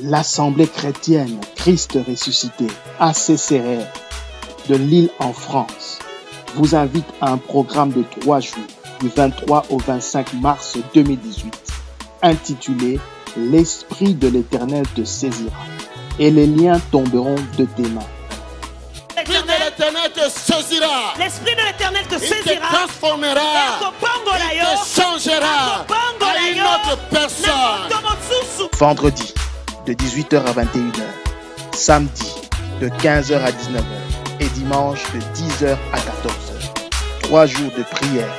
l'Assemblée chrétienne Christ ressuscité, ACCR, de Lille en France, vous invite à un programme de 3 jours, du 23 au 25 mars 2018, intitulé « L'Esprit de l'Éternel te saisira » et les liens tomberont de tes mains. L'Esprit de l'Éternel te saisira. L'Esprit de l'Éternel te Il te saisira. transformera. Il te changera à une autre personne. Vendredi, de 18h à 21h. Samedi, de 15h à 19h. Et dimanche, de 10h à 14h. 3 jours de prière.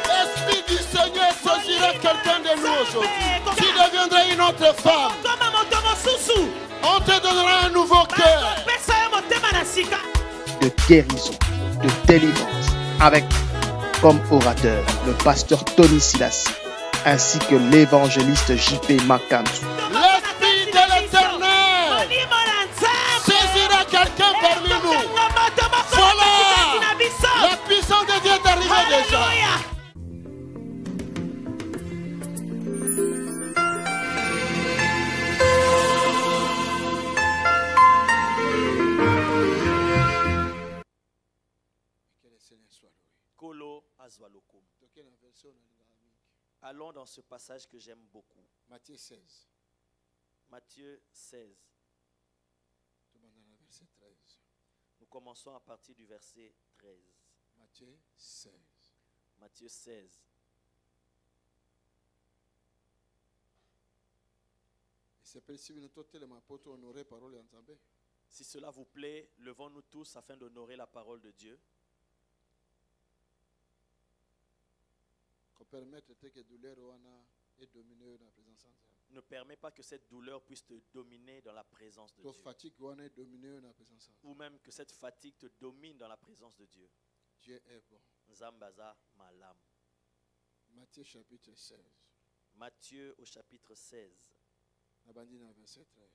L'Esprit du Seigneur saisira quelqu'un de nous aujourd'hui. Tu deviendras une autre femme. On te donnera un nouveau cœur. De guérison, de délivrance, avec comme orateur le pasteur Tony Silassi, ainsi que l'évangéliste JP Makanzu. L'Esprit de l'Éternel saisira quelqu'un parmi nous. Voilà, la puissance de Dieu est arrivée déjà. Allons dans ce passage que j'aime beaucoup. Matthieu 16. Matthieu 16. Verset 13. Nous commençons à partir du verset 13. Matthieu 16. Matthieu 16. Si cela vous plaît, levons-nous tous afin d'honorer la parole de Dieu. Ne permets pas que cette douleur puisse te dominer dans la présence de Dieu. Ou même que cette fatigue te domine dans la présence de Dieu. Dieu est bon. Zambaza malam. Matthieu chapitre 16. Matthieu au chapitre 16. Verset 13.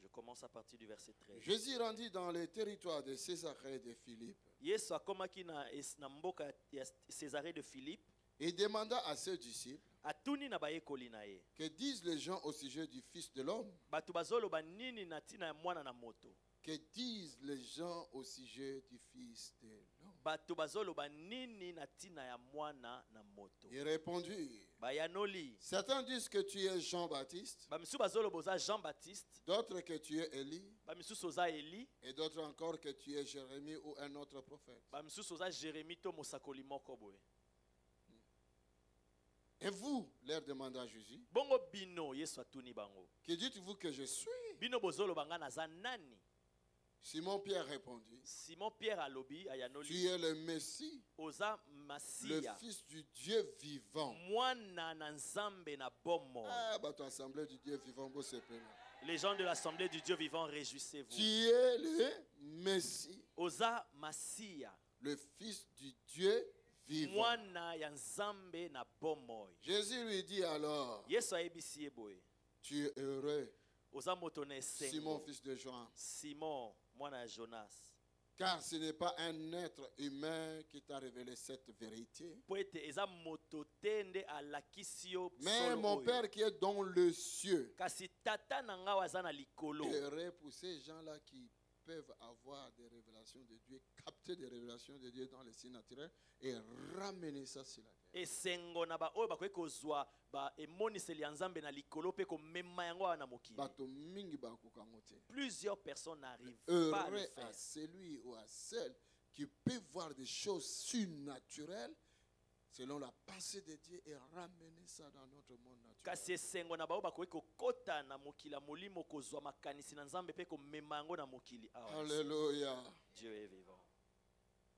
Je commence à partir du verset 13. Jésus rendit dans les territoires de Césarée de Philippe. Yesu akomaki na mboka ya Césarée de Philippe. Il demanda à ses disciples, atuni na bayekoli na ye, que disent les gens au sujet du Fils de l'homme? Batu bazoloba nini na tina ya mwana na moto? Que disent les gens au sujet du Fils de l'homme? Batu bazoloba nini na tina ya mwana na moto? Il répondit, bayanoli, certains disent que tu es Jean-Baptiste, bamisu bazoloba oza Jean-Baptiste, d'autres que tu es Élie, bamisu oza Élie, et d'autres encore que tu es Jérémie ou un autre prophète. Bamisu oza Jérémie to mosakoli moko boye. Et vous, leur demanda Jésus, bongo bino Yesu atuni bango, que dites-vous que je suis? bino bozoloba nga naza nani? Simon-Pierre répondit, Simon-Pierre alobi ayanoli, tu es le Messie, oza le Masia, Fils du Dieu vivant. mwana na nzambe na bomo. Ah, bah, ton assemblée du Dieu vivant, beau c'est plein. Les gens de l'Assemblée du Dieu vivant, réjouissez-vous. Tu es le Messie, oza Masia, le Fils du Dieu vivant. mwana ya nzambe na bomo. Jésus lui dit alors, Yesu ayebisi ye boye, tu es heureux, oza moto na esengo, Simon, fils de Jean, Simon mwana ya Jonas, car ce n'est pas un être humain qui t'a révélé cette vérité, po ete eza moto te nde alakisi yo mais solo mon oyo. Père qui est dans le cieux. Kasi tata na nga aza na likolo. Heureux pour ces gens-là qui peuvent avoir des révélations de Dieu, capter des révélations de Dieu dans les signes naturels et ramener ça sur la terre. Esengo na ba oyo bakoki kozwa ba emoniseli ya nzambe na likolo pe komema yango wana mokili. Bato mingi bakoka ngo te. Plusieurs personnes n'arrivent pas à le Heureux faire. à celui ou à celle qui peut voir des choses surnaturelles selon la pensée de Dieu et ramener ça dans notre monde naturel. Kasi esengo na bao bakoki kokota na mokili ya molimo kozwa makanisi na nzambe pe komema yango na mokili awa. Alléluia. Dieu est vivant.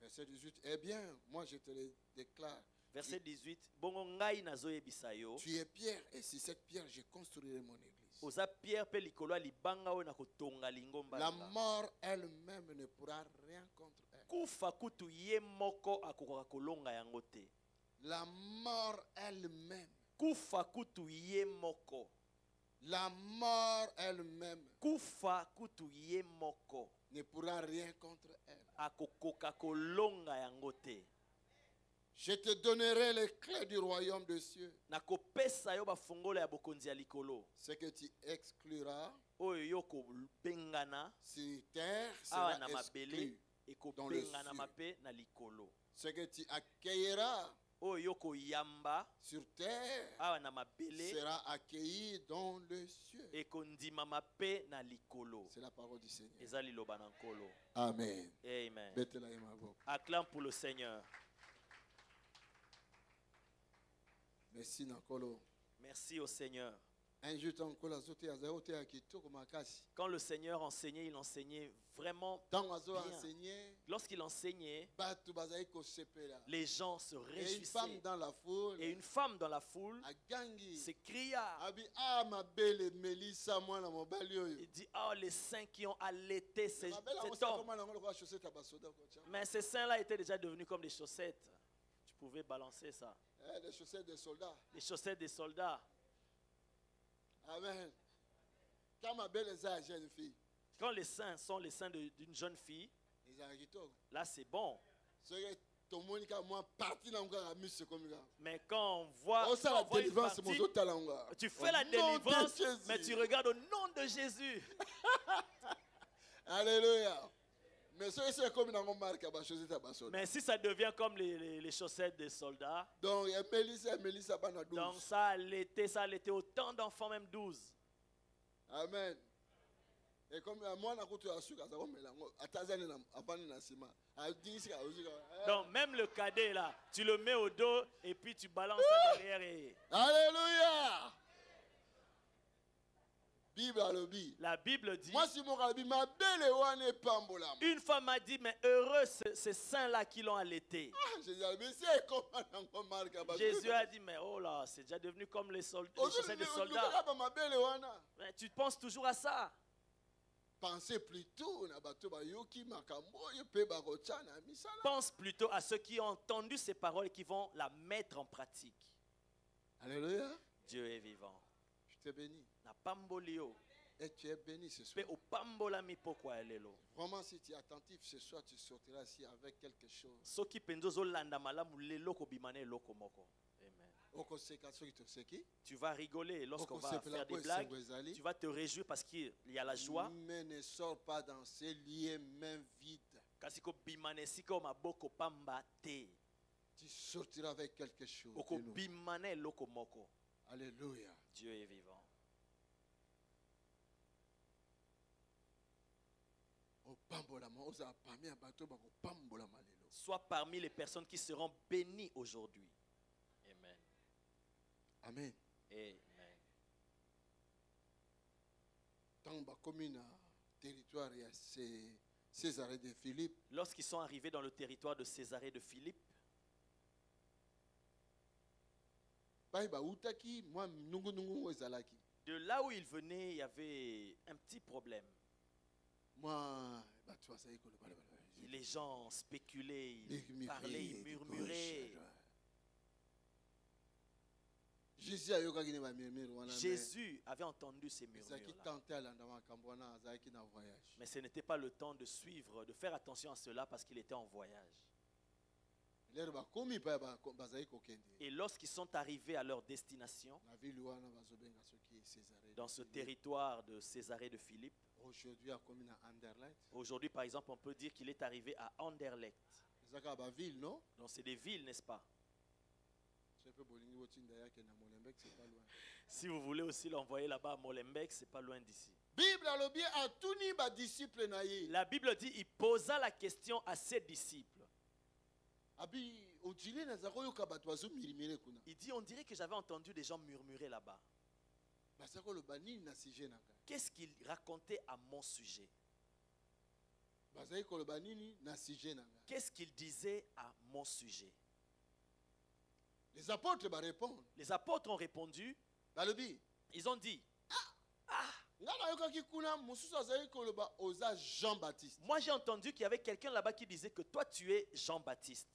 Verset 18. Eh bien, moi je te le déclare. Verset 18. Bongo ngai nazoyebisa yo. Tu es Pierre et sur cette pierre je construirai mon église. Oza Pierre pe likolo ya libanga oyo na kotonga lingomba. La mort elle-même ne pourra rien contre elle. Kufa kutu ye moko akokoka kolonga yango te. La mort elle-même. Kufa kutu ye moko. La mort elle-même Kufa kutu ye moko. ne pourra rien contre elle. Akokoka kolonga yango te. Je te donnerai les clés du royaume des cieux. Nakopesa yo bafongolo ya bokonzi ya likolo. Ce que tu excluras Oyo yo sur terre sera exclu dans le cieux. Ce que tu accueilleras sur terre sera accueilli dans le cieux. C'est la parole du Seigneur. Amen. Amen. Acclame pour le Seigneur. Merci Nakolo. Merci au Seigneur. Quand le Seigneur enseignait, il enseignait vraiment bien. Lorsqu'il enseignait, les gens se réjouissaient. Et une femme dans la foule s'écria. Il dit, oh, les saints qui ont allaité cet homme. Mais ces saints-là étaient déjà devenus comme des chaussettes. Tu pouvais balancer ça. Les chaussettes des soldats. Les chaussettes des soldats. Amen. Quand ma belle est une jeune fille. Quand les seins sont les seins d'une jeune fille, là c'est bon. Mais quand on voit une partie, tu fais la délivrance, mais tu regardes au nom de Jésus. Alléluia. Mais si ça devient comme les chaussettes des soldats, donc ça allait autant d'enfants, même 12. Amen. Et comme moi, donc même le cadet là, tu le mets au dos et puis tu balances ça derrière. Alléluia. La Bible dit, une femme m'a dit, mais heureux ces saints-là qui l'ont allaité. Jésus a dit, mais oh là, c'est déjà devenu comme les chaussettes des soldats. Mais tu penses toujours à ça. Pensez plutôt Pense plutôt à ceux qui ont entendu ces paroles et qui vont la mettre en pratique. Alléluia. Dieu est vivant. Je te bénis. Et tu es béni ce soir. Vraiment, si tu es attentif ce soir, tu sortiras ici avec quelque chose. Tu vas rigoler lorsqu'on va faire des blagues. Tu vas te réjouir parce qu'il y a la joie. Mais ne sors pas dans ces lieux mains vides. Tu sortiras avec quelque chose. Alléluia. Dieu est vivant. Sois parmi les personnes qui seront bénies aujourd'hui. Amen. Amen. Amen. Lorsqu'ils sont arrivés dans le territoire de Césarée de Philippe, de là où ils venaient, il y avait un petit problème. Les gens spéculaient, ils parlaient, ils murmuraient. Jésus avait entendu ces murmures-là. Mais ce n'était pas le temps de suivre, de faire attention à cela parce qu'il était en voyage. Et lorsqu'ils sont arrivés à leur destination, dans ce territoire de Césarée de Philippe, aujourd'hui par exemple on peut dire qu'il est arrivé à Anderlecht. Donc c'est des villes, n'est-ce pas? Si vous voulez aussi l'envoyer là-bas à Molenbeek, c'est pas loin d'ici. La Bible dit il posa la question à ses disciples. Il dit, on dirait que j'avais entendu des gens murmurer là-bas. Qu'est-ce qu'ils racontaient à mon sujet? Qu'est-ce qu'ils disaient à mon sujet? Les apôtres répondent. Les apôtres ont répondu. Ils ont dit, moi j'ai entendu qu'il y avait quelqu'un là-bas qui disait que toi tu es Jean-Baptiste.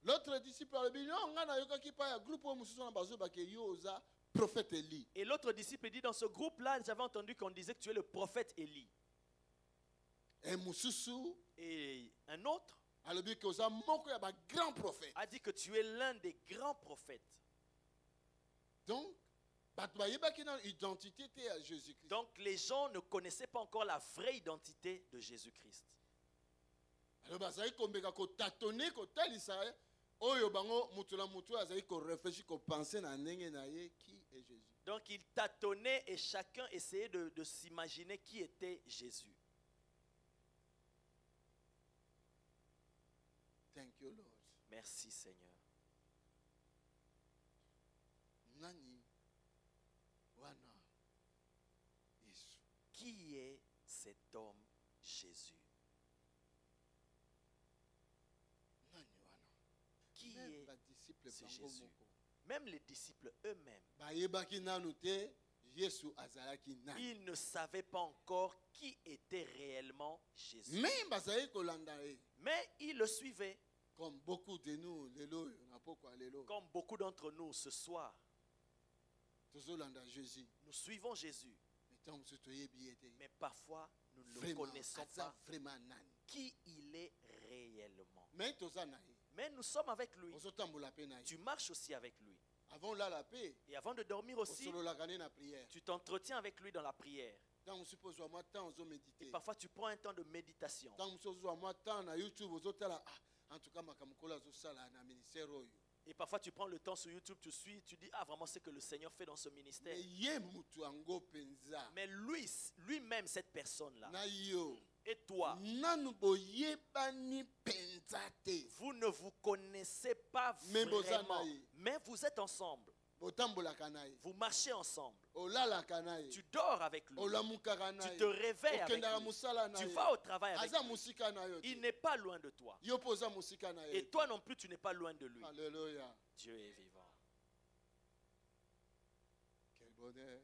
L'autre disciple a dit, et l'autre disciple dit, dans ce groupe-là, j'avais entendu qu'on disait que tu es le prophète Élie. Et un autre a dit que tu es l'un des grands prophètes. Donc, Donc les gens ne connaissaient pas encore la vraie identité de Jésus-Christ. Donc ils tâtonnaient et chacun essayait de s'imaginer qui était Jésus. Thank you, Lord. Merci Seigneur. Qui est cet homme Jésus? Qui est ce Jésus? Même les disciples eux-mêmes, ils ne savaient pas encore qui était réellement Jésus. Mais ils le suivaient. Comme beaucoup de nous, comme beaucoup d'entre nous ce soir, nous suivons Jésus. Mais parfois, nous ne le connaissons pas qui il est réellement. Mais nous sommes avec lui. Tu marches aussi avec lui. Et avant de dormir aussi, tu t'entretiens avec lui dans la prière. Et parfois tu prends un temps de méditation. Et parfois tu prends le temps sur YouTube, tu suis, tu dis, ah vraiment c'est que le Seigneur fait dans ce ministère. Mais lui-même, cette personne-là, et toi, vous ne vous connaissez pas vraiment, mais vous êtes ensemble. Vous marchez ensemble. Tu dors avec lui. Tu te réveilles avec lui. Tu vas au travail avec lui. Il n'est pas loin de toi. Et toi non plus, tu n'es pas loin de lui. Alléluia. Dieu est vivant. Quel bonheur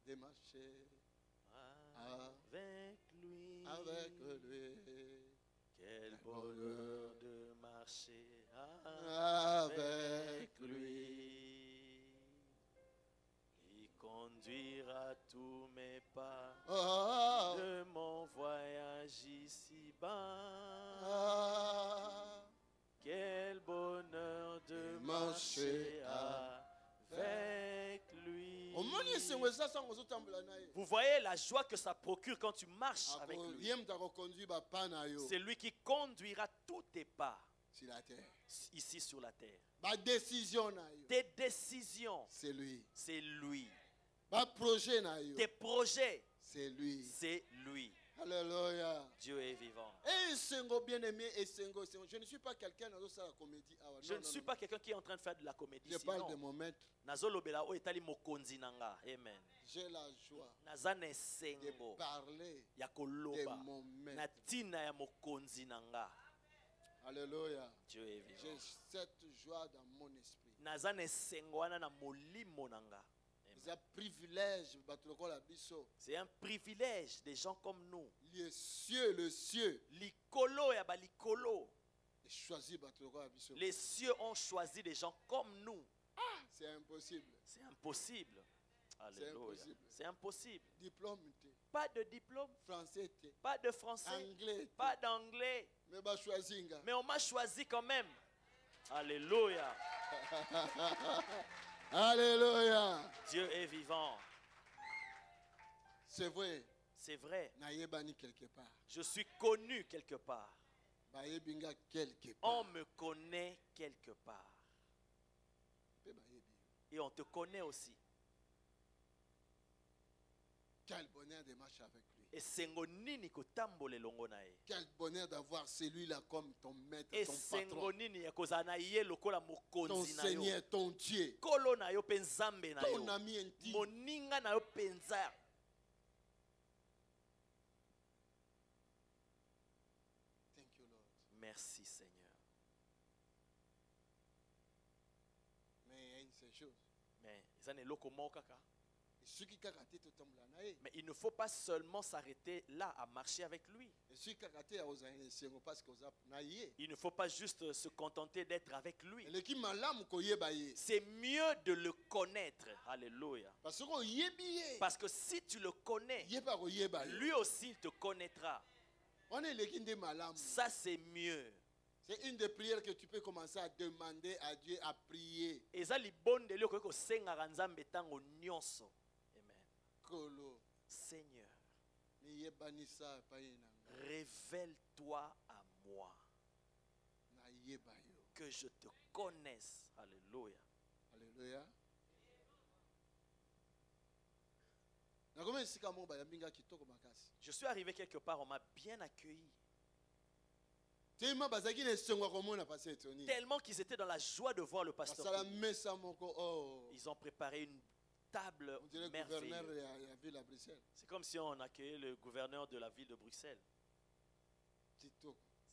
de marcher avec lui. Avec lui. Quel bonheur de marcher avec lui. Conduira tous mes pas de mon voyage ici-bas. Quel bonheur de marcher avec lui. Vous voyez la joie que ça procure quand tu marches avec lui. C'est lui qui conduira tous tes pas ici sur la terre. Tes décisions, c'est lui. C'est lui. Tes projets, c'est lui. C'est lui. Alléluia. Dieu est vivant. Bien-aimé, je ne suis pas quelqu'un qui la comédie. Je ne suis pas quelqu'un qui est en train de faire de la comédie. Je parle de mon maître. Amen. J'ai la joie de parler de mon maître. Alléluia. Dieu est vivant. J'ai cette joie dans mon esprit. C'est un privilège des gens comme nous. Le cieux. Les cieux ont choisi des gens comme nous. C'est impossible. C'est impossible. Alléluia. C'est impossible. Diplôme. Pas de diplôme. Français. Pas de français. Anglais. Pas d'anglais. Mais on m'a choisi quand même. Alléluia. Alléluia. Dieu est vivant. C'est vrai. C'est vrai. Quelque part. Je suis connu quelque part. On me connaît quelque part. Et on te connaît aussi. Quel bonheur de marcher avec lui. Quel bonheur d'avoir celui-là comme ton maître, ton patron, ton Seigneur, ton Dieu, ton ami intime. Thank you, Lord. Merci Seigneur. Mais il y a une seule chose. Mais il ne faut pas seulement s'arrêter là à marcher avec lui. Il ne faut pas juste se contenter d'être avec lui. C'est mieux de le connaître. Alléluia. Parce que si tu le connais, lui aussi il te connaîtra. Ça c'est mieux. C'est une des prières que tu peux commencer à demander à Dieu, à prier. Amen. Seigneur, révèle-toi à moi. Que je te connaisse. Alléluia. Alléluia. Je suis arrivé quelque part, on m'a bien accueilli. Tellement qu'ils étaient dans la joie de voir le pasteur. Ils ont préparé une table merveilleuse. C'est comme si on accueillait le gouverneur de la ville de Bruxelles.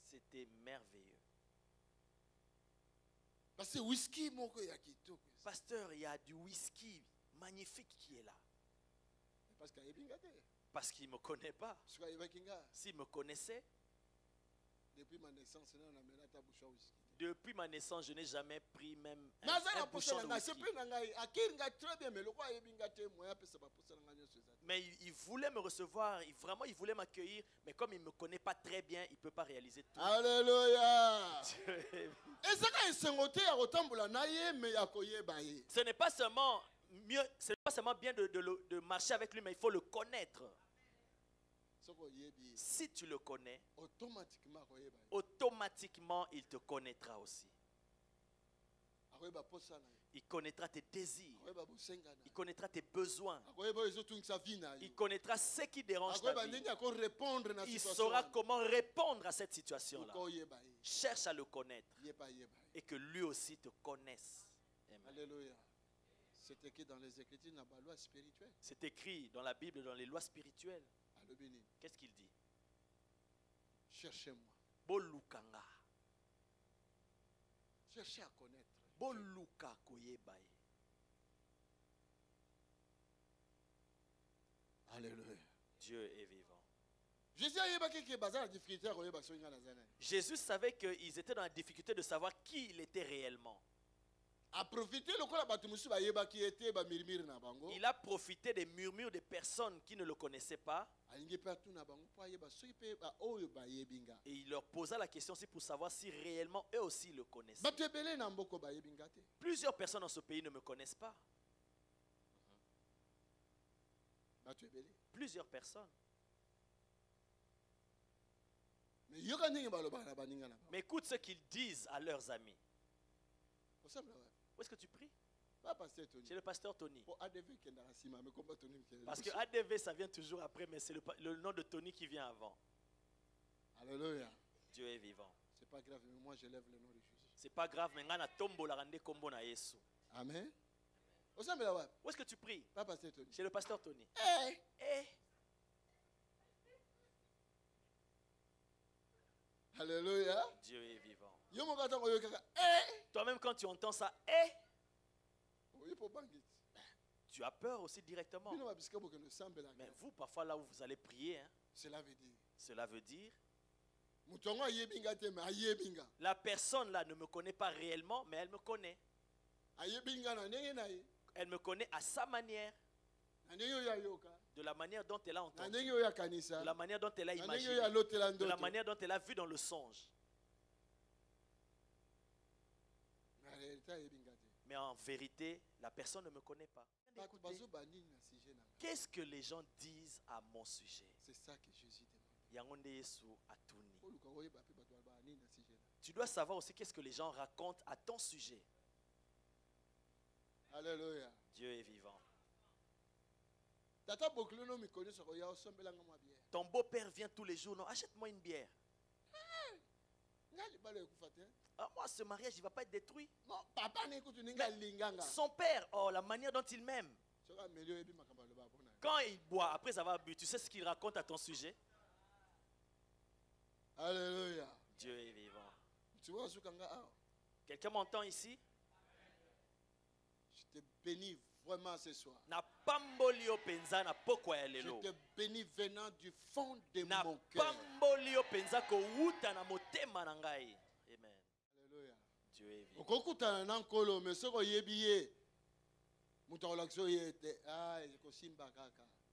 C'était merveilleux. Pasteur, il y a du whisky magnifique qui est là. Parce qu'il ne me connaît pas. S'il me connaissait, depuis ma naissance, je n'ai jamais pris même un bouchon de whisky. Mais il voulait me recevoir, il voulait m'accueillir, mais comme il ne me connaît pas très bien, il ne peut pas réaliser tout. Alléluia. Ce n'est pas seulement mieux, ce n'est pas seulement bien de marcher avec lui, mais il faut le connaître. Si tu le connais, automatiquement il te connaîtra aussi. Il connaîtra tes désirs. Il connaîtra tes besoins. Il connaîtra ce qui dérange ta vie. Il saura comment répondre à cette situation-là. Cherche à le connaître et que lui aussi te connaisse. Alléluia. C'est écrit dans les Écritures, dans la loi spirituelle. C'est écrit dans la Bible, dans les lois spirituelles. Qu'est-ce qu'il dit? Cherchez-moi. Bolukanga. Cherchez à connaître. Boluka koyebaye. Alléluia. Dieu est vivant. Jésus savait qu'ils étaient dans la difficulté de savoir qui il était réellement. Il a profité des murmures des personnes qui ne le connaissaient pas. Et il leur posa la question aussi pour savoir si réellement eux aussi le connaissaient. Plusieurs personnes dans ce pays ne me connaissent pas. Plusieurs personnes. Mais écoute ce qu'ils disent à leurs amis. Où est-ce que tu pries? Chez le pasteur Tony. Parce que ADV ça vient toujours après, mais c'est le nom de Tony qui vient avant. Alléluia. Dieu est vivant. C'est pas grave, mais moi je lève le nom de Jésus. C'est pas grave, mais ngana tombo la rande kombo na Yesu. Amen. Où est-ce que tu pries? Chez le pasteur Tony. Alléluia. Dieu est vivant. Toi-même quand tu entends ça, tu as peur aussi directement. Mais vous, parfois là où vous allez prier, hein, cela veut dire la personne là ne me connaît pas réellement, mais elle me connaît. Elle me connaît à sa manière. De la manière dont elle a entendu. De la manière dont elle a imaginé. De la manière dont elle a vu dans le songe. Mais en vérité, la personne ne me connaît pas. Qu'est-ce que les gens disent à mon sujet? C'est ça que Jésus demande. Tu dois savoir aussi qu'est-ce que les gens racontent à ton sujet. Alléluia. Dieu est vivant. Ton beau-père vient tous les jours. Non, achète-moi une bière. Moi, ce mariage, il ne va pas être détruit. Son père, la manière dont il m'aime. Quand il boit, après avoir bu, tu sais ce qu'il raconte à ton sujet? Alléluia. Dieu est vivant. Quelqu'un m'entend ici? Je te bénis vraiment ce soir. Je te bénis venant du fond de mon cœur. Amen. Alléluia. Dieu est vivant.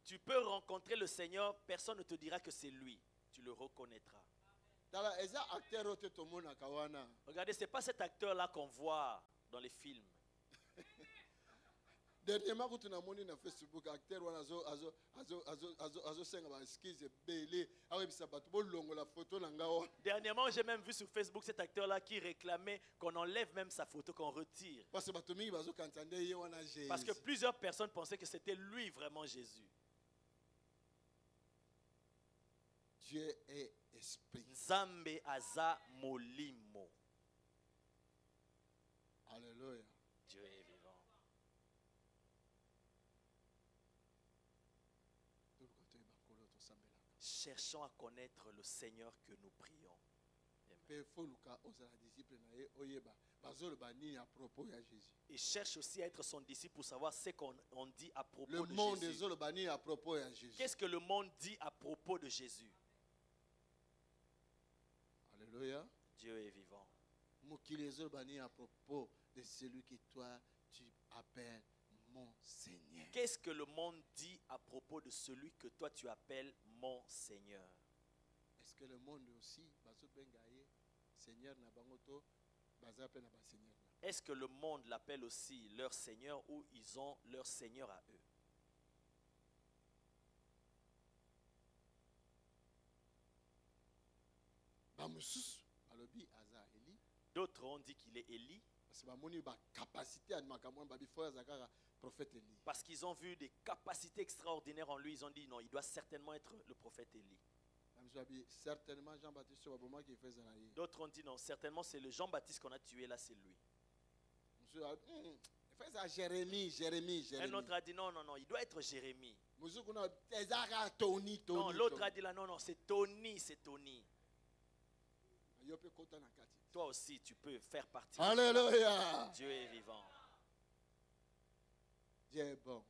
Tu peux rencontrer le Seigneur, personne ne te dira que c'est lui. Tu le reconnaîtras. Regardez, ce n'est pas cet acteur-là qu'on voit dans les films. Dernièrement, quand on a monté sur Facebook, acteur Dernièrement, j'ai même vu sur Facebook cet acteur-là qui réclamait qu'on enlève même sa photo, qu'on retire. Parce que plusieurs personnes pensaient que c'était lui vraiment Jésus. Dieu est esprit. Nzambe aza molimo. Alléluia. Dieu est vivant. Cherchons à connaître le Seigneur que nous prions. Et cherche aussi à être son disciple pour savoir ce qu'on dit à propos de Jésus. Qu'est-ce que le monde dit à propos de Jésus? Alléluia. Dieu est vivant. À propos de celui que toi tu appelles mon Seigneur. Qu'est-ce que le monde dit à propos de celui que toi tu appelles mon Seigneur? Est-ce que le monde aussi Seigneur na bangoto bazape na ba Seigneur? Est-ce que le monde l'appelle aussi leur Seigneur ou ils ont leur Seigneur à eux? D'autres ont dit qu'il est Élie. Parce qu'ils ont vu des capacités extraordinaires en lui, ils ont dit non, il doit certainement être le prophète Élie. D'autres ont dit non, certainement c'est le Jean-Baptiste qu'on a tué là, c'est lui. Un autre a dit non, il doit être Jérémie. Non, l'autre a dit là, non, c'est Tony. Toi aussi, tu peux faire partie. Alléluia. Dieu est vivant. Dieu est bon.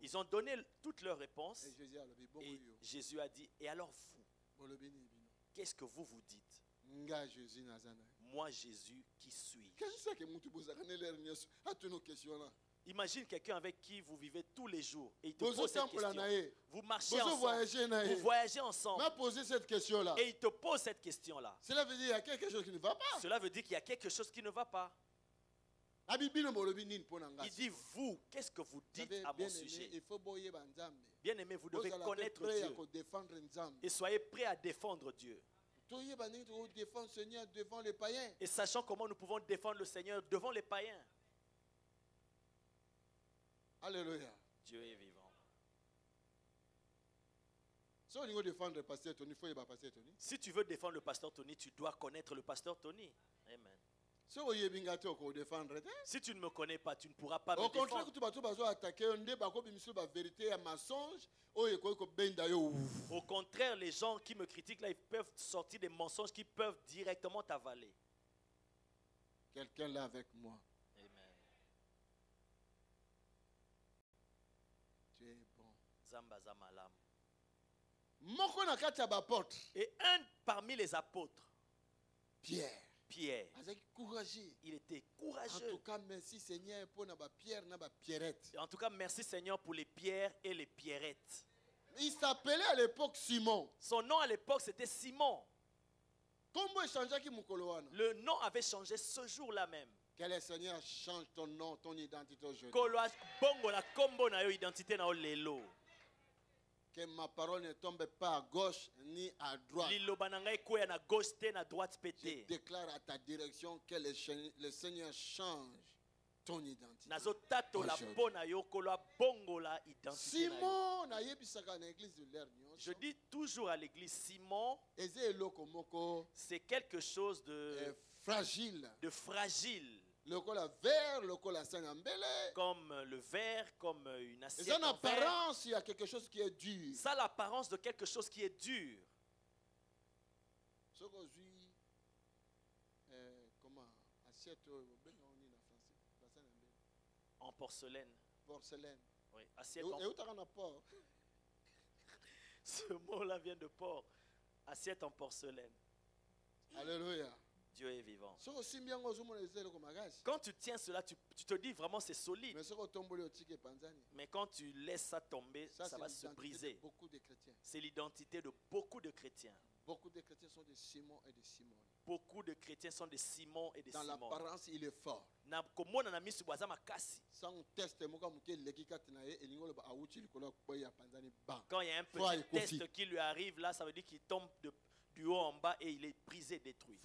Ils ont donné toutes leurs réponses. Et Jésus a dit, et alors vous, qu'est-ce que vous vous dites? Moi, Jésus, qui suis? Imagine quelqu'un avec qui vous vivez tous les jours et il te pose cette question. Vous marchez ensemble, vous voyagez ensemble. Cette question-là. Et il te pose cette question-là. Cela veut dire qu'il y a quelque chose qui ne va pas. Cela veut dire qu'il y a quelque chose qui ne va pas. Il dit, vous, qu'est-ce que vous dites à mon sujet? Bien aimé, vous devez connaître Dieu. Et soyez prêts à défendre Dieu. Et sachant comment nous pouvons défendre le Seigneur devant les païens. Alléluia. Dieu est vivant. Si tu veux défendre le pasteur Tony, tu dois connaître le pasteur Tony. Amen. Si tu ne me connais pas, tu ne pourras pas me défendre. Au contraire, les gens qui me critiquent là, ils peuvent sortir des mensonges qui peuvent directement t'avaler. Quelqu'un là avec moi. Amen. Tu es bon. Zamba Zamalam. Et un parmi les apôtres, Pierre. Il était courageux. En tout cas, merci Seigneur pour Pierre et Pierrette. En tout cas, merci Seigneur pour les pierres et les pierrettes. Il s'appelait à l'époque Simon. Son nom à l'époque c'était Simon. Le nom avait changé ce jour-là même. Que le Seigneur change ton nom, ton identité aujourd'hui. Que ma parole ne tombe pas à gauche ni à droite. Je déclare à ta direction que le Seigneur change ton identité. Simon, je dis toujours à l'église, Simon, c'est quelque chose de fragile. Comme le verre, comme une assiette. C'est une apparence, il y a quelque chose qui est dur. Ça a l'apparence de quelque chose qui est dur. En porcelaine. Oui, assiette en porcelaine. Ce mot-là vient de porc. Assiette en porcelaine. Alléluia. Dieu est vivant. Quand tu tiens cela, tu te dis vraiment c'est solide. Mais quand tu laisses ça tomber, ça va se briser. C'est l'identité de beaucoup de chrétiens. Beaucoup de chrétiens sont des Simon et des Simone. Beaucoup de chrétiens sont des Simon et des Simon. Dans l'apparence, il est fort. Sans test, quand il y a un petit test qui lui arrive, là, ça veut dire qu'il tombe du haut en bas et il est brisé, détruit.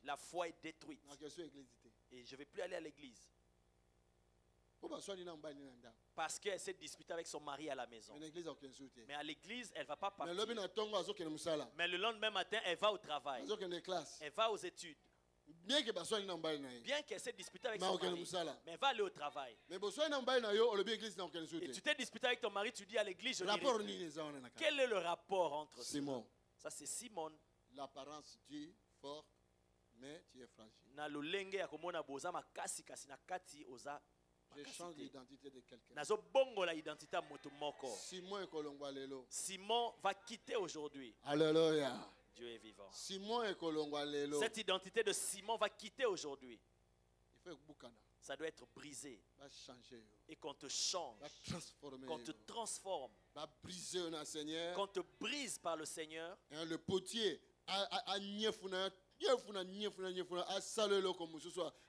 La foi est détruite. Et je ne vais plus aller à l'église. Parce qu'elle s'est disputée avec son mari à la maison. Mais à l'église, elle ne va pas partir. Mais le lendemain matin, elle va au travail. Elle va aux études. Bien qu'elle s'est disputée avec son mari, mais elle va aller au travail. Et tu t'es disputé avec ton mari, tu dis à l'église, je dirai. Quel est le rapport entre Simon? Ça c'est Simon. L'apparence dit fort, mais tu es fragile. J'ai changé l'identité de quelqu'un. Simon va quitter aujourd'hui. Alléluia. Dieu est vivant. Cette identité de Simon va quitter aujourd'hui. Ça doit être brisé. Et qu'on te change. Qu'on te transforme. Qu'on te brise par le Seigneur. Le potier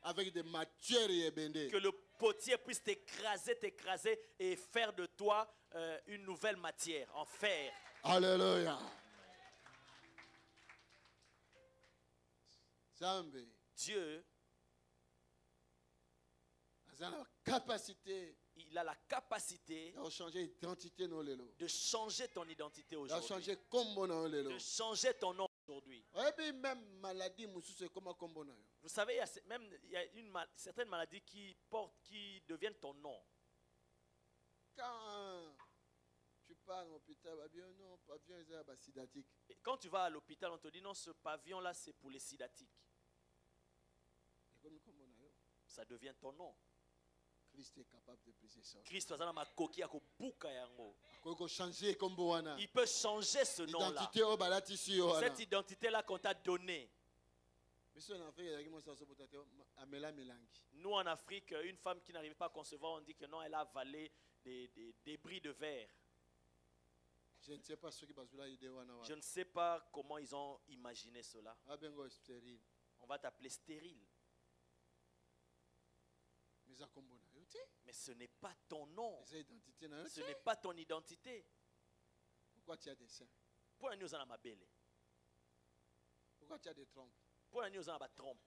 avec des matières et que le potier puisse t'écraser et faire de toi une nouvelle matière en fer. Alléluia. Dieu, il a la capacité de changer ton identité aujourd'hui. De changer ton nom aujourd'hui. Vous savez, il y a certaines maladies qui deviennent ton nom. Quand tu pars à l'hôpital, quand tu vas à l'hôpital, on te dit non, ce pavillon-là, c'est pour les sidatiques. Ça devient ton nom. Christ est capable de briser ça. Il peut changer ce nom-là. Cette identité-là qu'on t'a donnée. Nous en Afrique, une femme qui n'arrive pas à concevoir, on dit que non, elle a avalé des débris de verre. Je ne sais pas ce qui Je ne sais pas comment ils ont imaginé cela. On va t'appeler stérile. Mais ce n'est pas ton nom. Ce n'est pas ton identité. Pourquoi tu as des seins? Pourquoi nous en avons belle? Pourquoi tu as des trompes? Pourquoi nous en avons trompe?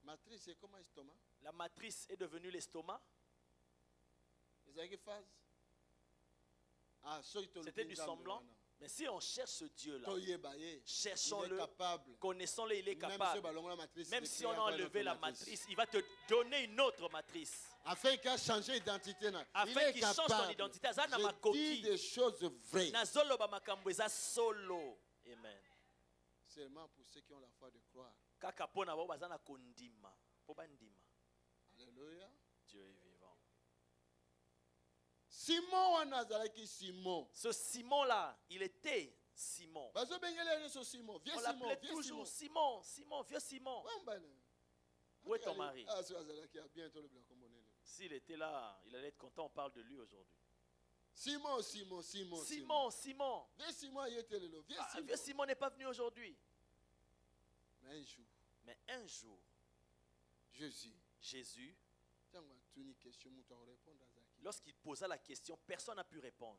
Matrice, c'est comment l'estomac? La matrice est devenue l'estomac. C'était du semblant. Mais si on cherche ce Dieu-là, cherchons-le, connaissons-le, il est capable. Même si on a enlevé la matrice, il va te donner une autre matrice. Afin qu'il change l'identité. Afin qu'il change ton identité. Je dis des choses vraies. Amen. Seulement pour ceux qui ont la foi de croire. Alléluia. Dieu est vivant. Simon Nazareth, Simon. Ce Simon-là, il était Simon. On l'appelait toujours Simon. Simon, vieux Simon. Où est ton mari? S'il était là, il allait être content. On parle de lui aujourd'hui. Simon. Simon. Vieux Simon n'est pas venu aujourd'hui. Mais un jour, Jésus, lorsqu'il posa la question, personne n'a pu répondre.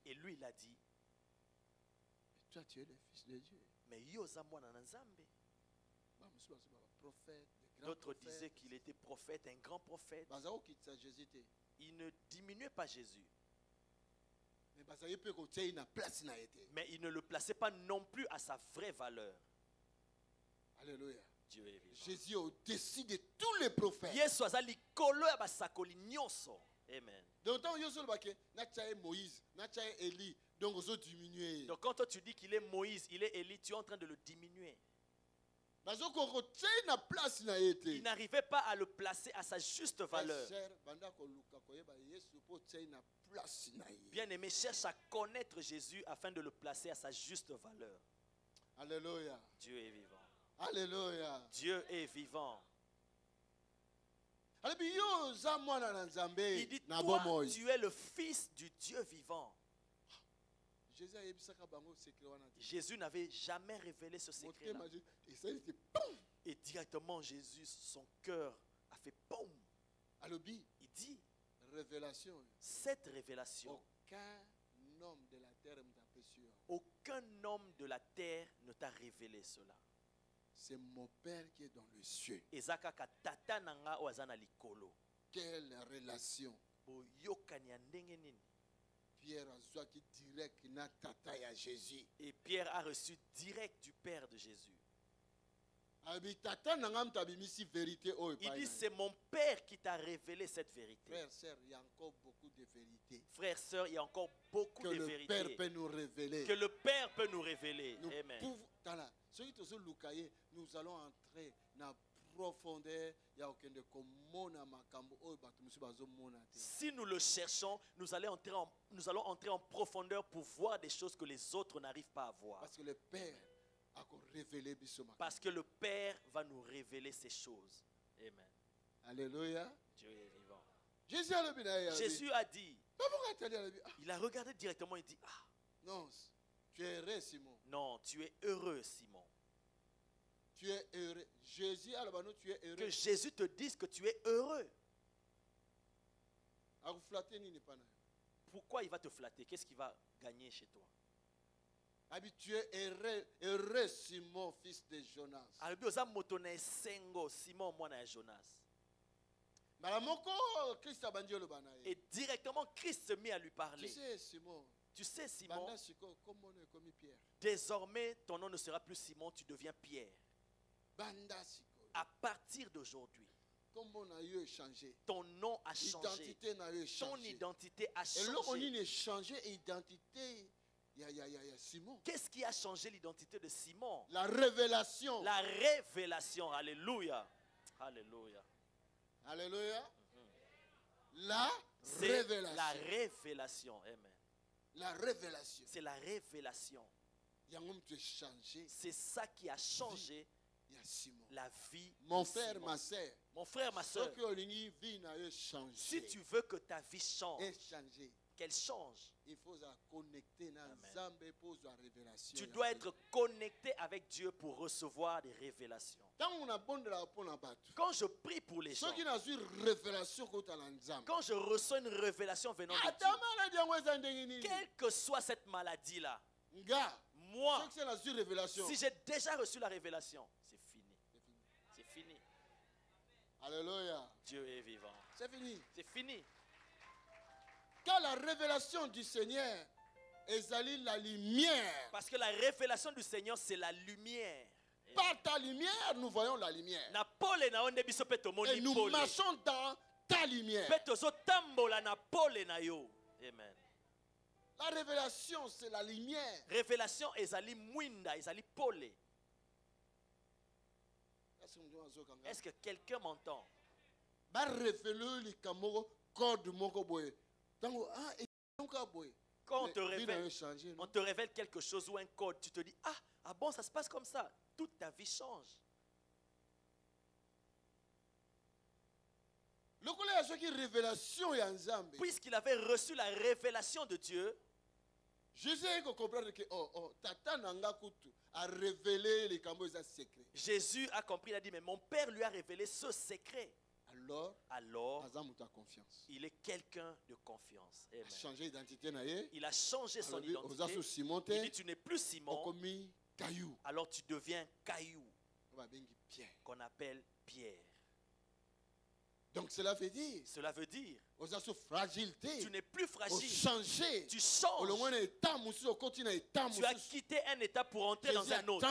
Et lui, il a dit, toi, tu es le Fils de Dieu. Mais d'autres disaient qu'il était prophète, un grand prophète. Il ne diminuait pas Jésus. Mais il ne le plaçait pas non plus à sa vraie valeur. Alléluia. Dieu est vivant. Jésus est au-dessus de tous les prophètes. Amen. Donc quand toi tu dis qu'il est Moïse, il est Élie, tu es en train de le diminuer. Il n'arrivait pas à le placer à sa juste valeur. Bien-aimé, cherche à connaître Jésus afin de le placer à sa juste valeur. Alléluia. Dieu est vivant. Alléluia. Dieu est vivant. Il dit, toi, tu es le fils du Dieu vivant. Jésus n'avait jamais révélé ce secret-là. Et directement, Jésus, son cœur a fait boum. Il dit, cette révélation, aucun homme de la terre ne t'a révélé cela. C'est mon Père qui est dans le cieux. Quelle relation. Pierre a reçu direct na tata ya Jésus. Et Pierre a reçu direct du Père de Jésus. Il dit, c'est mon Père qui t'a révélé cette vérité. Frère, sœur, il y a encore beaucoup de vérités. Frère, sœur, il y a encore beaucoup de vérités. Que le Père peut nous révéler. Que le Père peut nous révéler. Amen. Nous allons entrer dans profondeur. Si nous le cherchons, nous allons entrer en profondeur pour voir des choses que les autres n'arrivent pas à voir. Parce que le Père a révélé. Parce que le Père va nous révéler ces choses. Amen. Alléluia. Dieu est vivant. Jésus a dit. Il a regardé directement et dit, ah. Non, tu es heureux, Simon. Non, tu es heureux, Simon. Tu es heureux. Jésus, tu es heureux. Que Jésus te dise que tu es heureux. Pourquoi il va te flatter? Qu'est-ce qu'il va gagner chez toi? Tu es heureux, Simon, fils de Jonas. Simon, moi, Jonas. Et directement, Christ se mit à lui parler. Tu sais, Simon, désormais, ton nom ne sera plus Simon, tu deviens Pierre. À partir d'aujourd'hui, ton nom a changé. Ton identité a changé. Qu'est-ce qui a changé l'identité de Simon? La révélation. La révélation. Alléluia. Alléluia. Alléluia. La révélation. La révélation. Amen. La révélation. C'est la révélation. C'est ça qui a changé la vie. Mon frère, ma soeur. Mon frère, ma soeur. Si tu veux que ta vie change, qu'elle change, il faut connecter. Tu dois être connecté avec Dieu pour recevoir des révélations. Quand je prie pour les gens, quand je reçois une révélation venant de Dieu, quelle que soit cette maladie-là, moi, si j'ai déjà reçu la révélation, c'est fini. C'est fini. Alléluia. Dieu est vivant. C'est fini. C'est fini. Car la révélation du Seigneur est la lumière. Parce que la révélation du Seigneur, c'est la lumière. Par ta lumière, nous voyons la lumière. Et nous marchons dans ta lumière. Amen. La révélation, c'est la lumière. Révélation ezali mwinda, ezali pole. Est-ce que quelqu'un m'entend? Quand on te révèle quelque chose ou un code, tu te dis, ah bon, ça se passe comme ça. Toute ta vie change. Puisqu'il avait reçu la révélation de Dieu, Jésus a compris que tata nanga kutu a révélé les secrets. Jésus a compris, il a dit, mais mon père lui a révélé ce secret. Alors il est quelqu'un de confiance. Amen. Il a changé son identité. Il dit, tu n'es plus Simon, alors tu deviens Caillou, qu'on appelle Pierre. Donc cela veut dire, fragilité. Tu n'es plus fragile. Tu changes. Tu as quitté un état pour entrer dans un autre.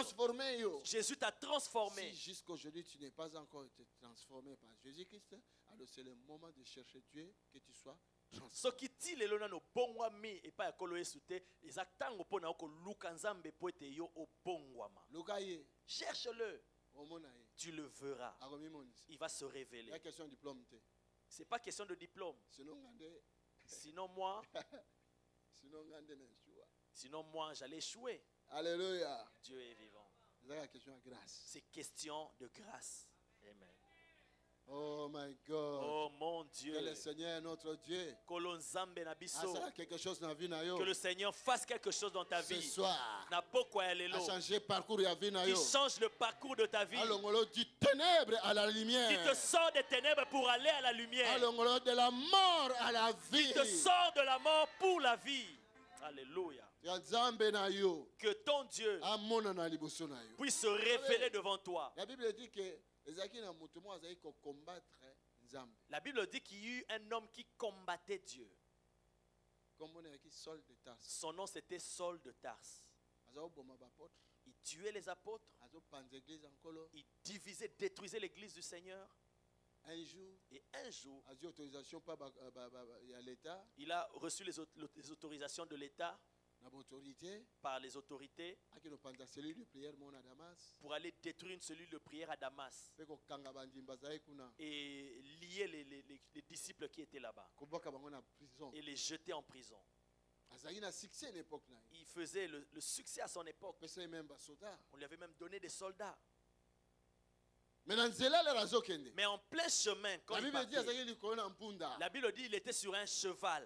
Jésus t'a transformé. Si jusqu'aujourd'hui tu n'es pas encore été transformé par Jésus-Christ, alors c'est le moment de chercher Dieu, que tu sois transformé. Cherche-le. Tu le verras. Il va se révéler. Ce n'est pas question de diplôme. Sinon moi, j'allais échouer. Alléluia. Dieu est vivant. C'est question de grâce. Amen. Oh my God. Oh mon Dieu. Que le Seigneur notre Dieu. Quelque chose dans vie. Que le Seigneur fasse quelque chose dans ta vie. Ce soir. A changé parcours ya vie. Il change le parcours de ta vie. Du ténèbre à la lumière. Il te sort des ténèbres pour aller à la lumière. De la mort à la vie. Il te sort de la mort pour la vie. Alléluia. Que ton Dieu puisse se révéler devant toi. La Bible dit que la Bible dit qu'il y a eu un homme qui combattait Dieu. Son nom c'était Saul de Tarse. Il tuait les apôtres. Il divisait, détruisait l'église du Seigneur. Et un jour, il a reçu les autorisations de l'État par les autorités pour aller détruire une cellule de prière à Damas et lier les disciples qui étaient là-bas et les jeter en prison. Il faisait le succès à son époque. On lui avait même donné des soldats. Mais en plein chemin, quand il partait, la Bible dit qu'il était sur un cheval.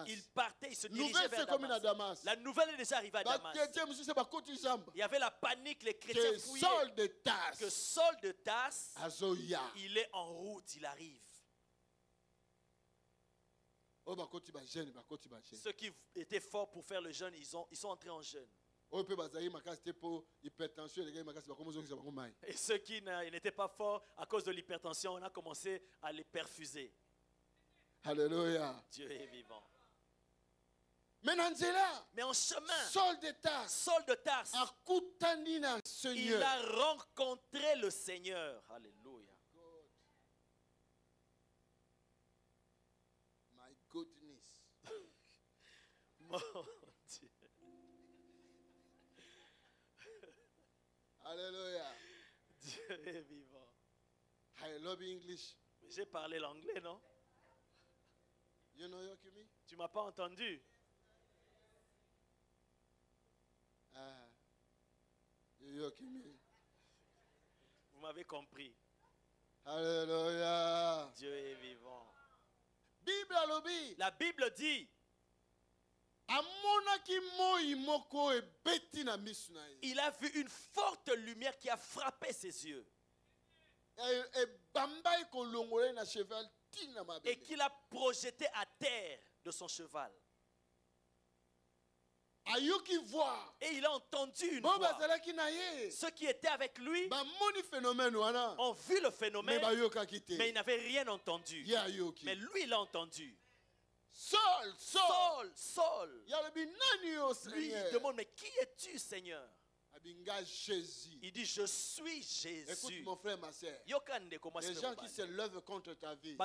Il partait, il se dirigeait vers Damas. La nouvelle est déjà arrivée à Damas. Il y avait la panique, les chrétiens fouillaient. Que Saul de Tarse, il est en route, il arrive. Ceux qui étaient forts pour faire le jeûne, ils sont entrés en jeûne. Et ceux qui n'étaient pas forts à cause de l'hypertension, on a commencé à les perfuser. Alléluia. Dieu est vivant. Mais en chemin, Saul de Tarse, il a rencontré le Seigneur. Alléluia. My goodness. Mon Dieu. Alléluia. Dieu est vivant. I love English. J'ai parlé l'anglais, non? You know tu m'as pas entendu? Vous m'avez compris. Alléluia. Dieu est vivant. La Bible dit, il a vu une forte lumière qui a frappé ses yeux. Et qu'il a projeté à terre de son cheval. Et il a entendu une voix. Ceux qui étaient avec lui ont vu le phénomène, mais ils n'avaient rien entendu. Mais lui, il a entendu. Saul. Lui, il demande, mais qui es-tu, Seigneur? Il dit, je suis Jésus. Écoute mon frère, ma soeur. Les gens qui se lèvent contre ta vie,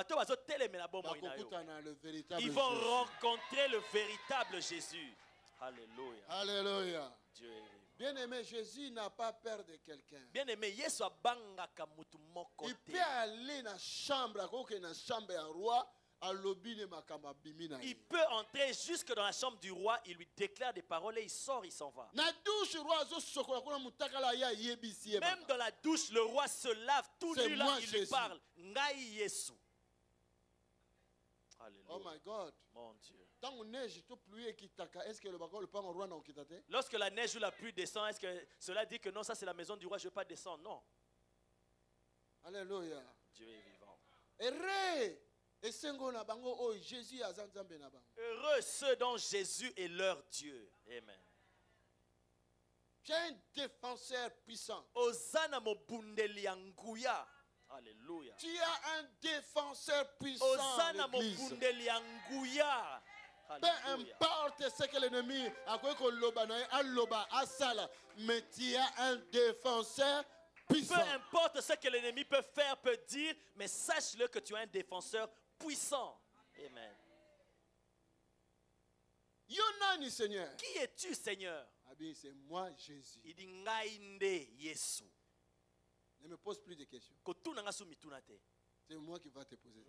ils vont rencontrer le véritable Jésus. Alléluia. Alléluia. Dieu est vivant. Bien-aimé, Jésus n'a pas peur de quelqu'un. Bien-aimé, Yesu abangaka mutu moko. Il peut aller dans la chambre à roi. Il peut entrer jusque dans la chambre du roi, il lui déclare des paroles et il sort, il s'en va. Même dans la douche, le roi se lave tout nu là, il lui parle. Ngai Yesu. Alléluia. Oh my God. Mon Dieu. Lorsque la neige ou la pluie descend, est-ce que cela dit que non, ça c'est la maison du roi, je ne vais pas descendre? Non. Alléluia. Dieu est vivant. Heureux ceux dont Jésus est leur Dieu. Amen. Tu es un défenseur puissant. Osana mobundeli anguya. Alléluia. Tu as un défenseur puissant. Osana mobundeli anguya. Peu importe ce que l'ennemi a mais tu as un défenseur puissant. Peu importe ce que l'ennemi peut faire, peut dire, mais sache-le que tu as un défenseur puissant. Amen. Yonani, Seigneur. Qui es-tu, Seigneur? C'est moi, Jésus. Il dit ngainde Yesu. Ne me pose plus de questions. C'est moi qui va te poser.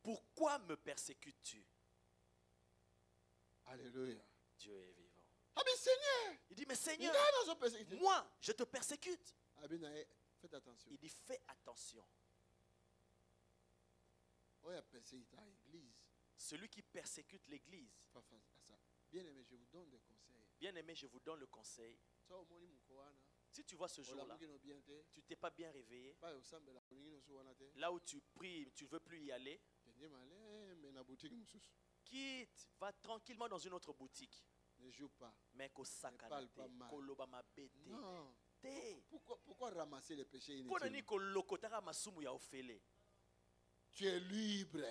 Pourquoi me persecutes-tu? Alléluia. Dieu est vivant. Ah mais Seigneur. Il dit, mais Seigneur, moi, je te persécute. Faites attention. Il dit, fais attention. Celui qui persécute l'église. Bien-aimé, je vous donne des conseils. Bien-aimé, je vous donne le conseil. Si tu vois ce jour-là, tu t'es pas bien réveillé. Là où tu pries, tu ne veux plus y aller. Quitte, va tranquillement dans une autre boutique. Ne joue pas. Mais ne parle pas mal. Non. Pourquoi ramasser les péchés inutiles? Tu es libre.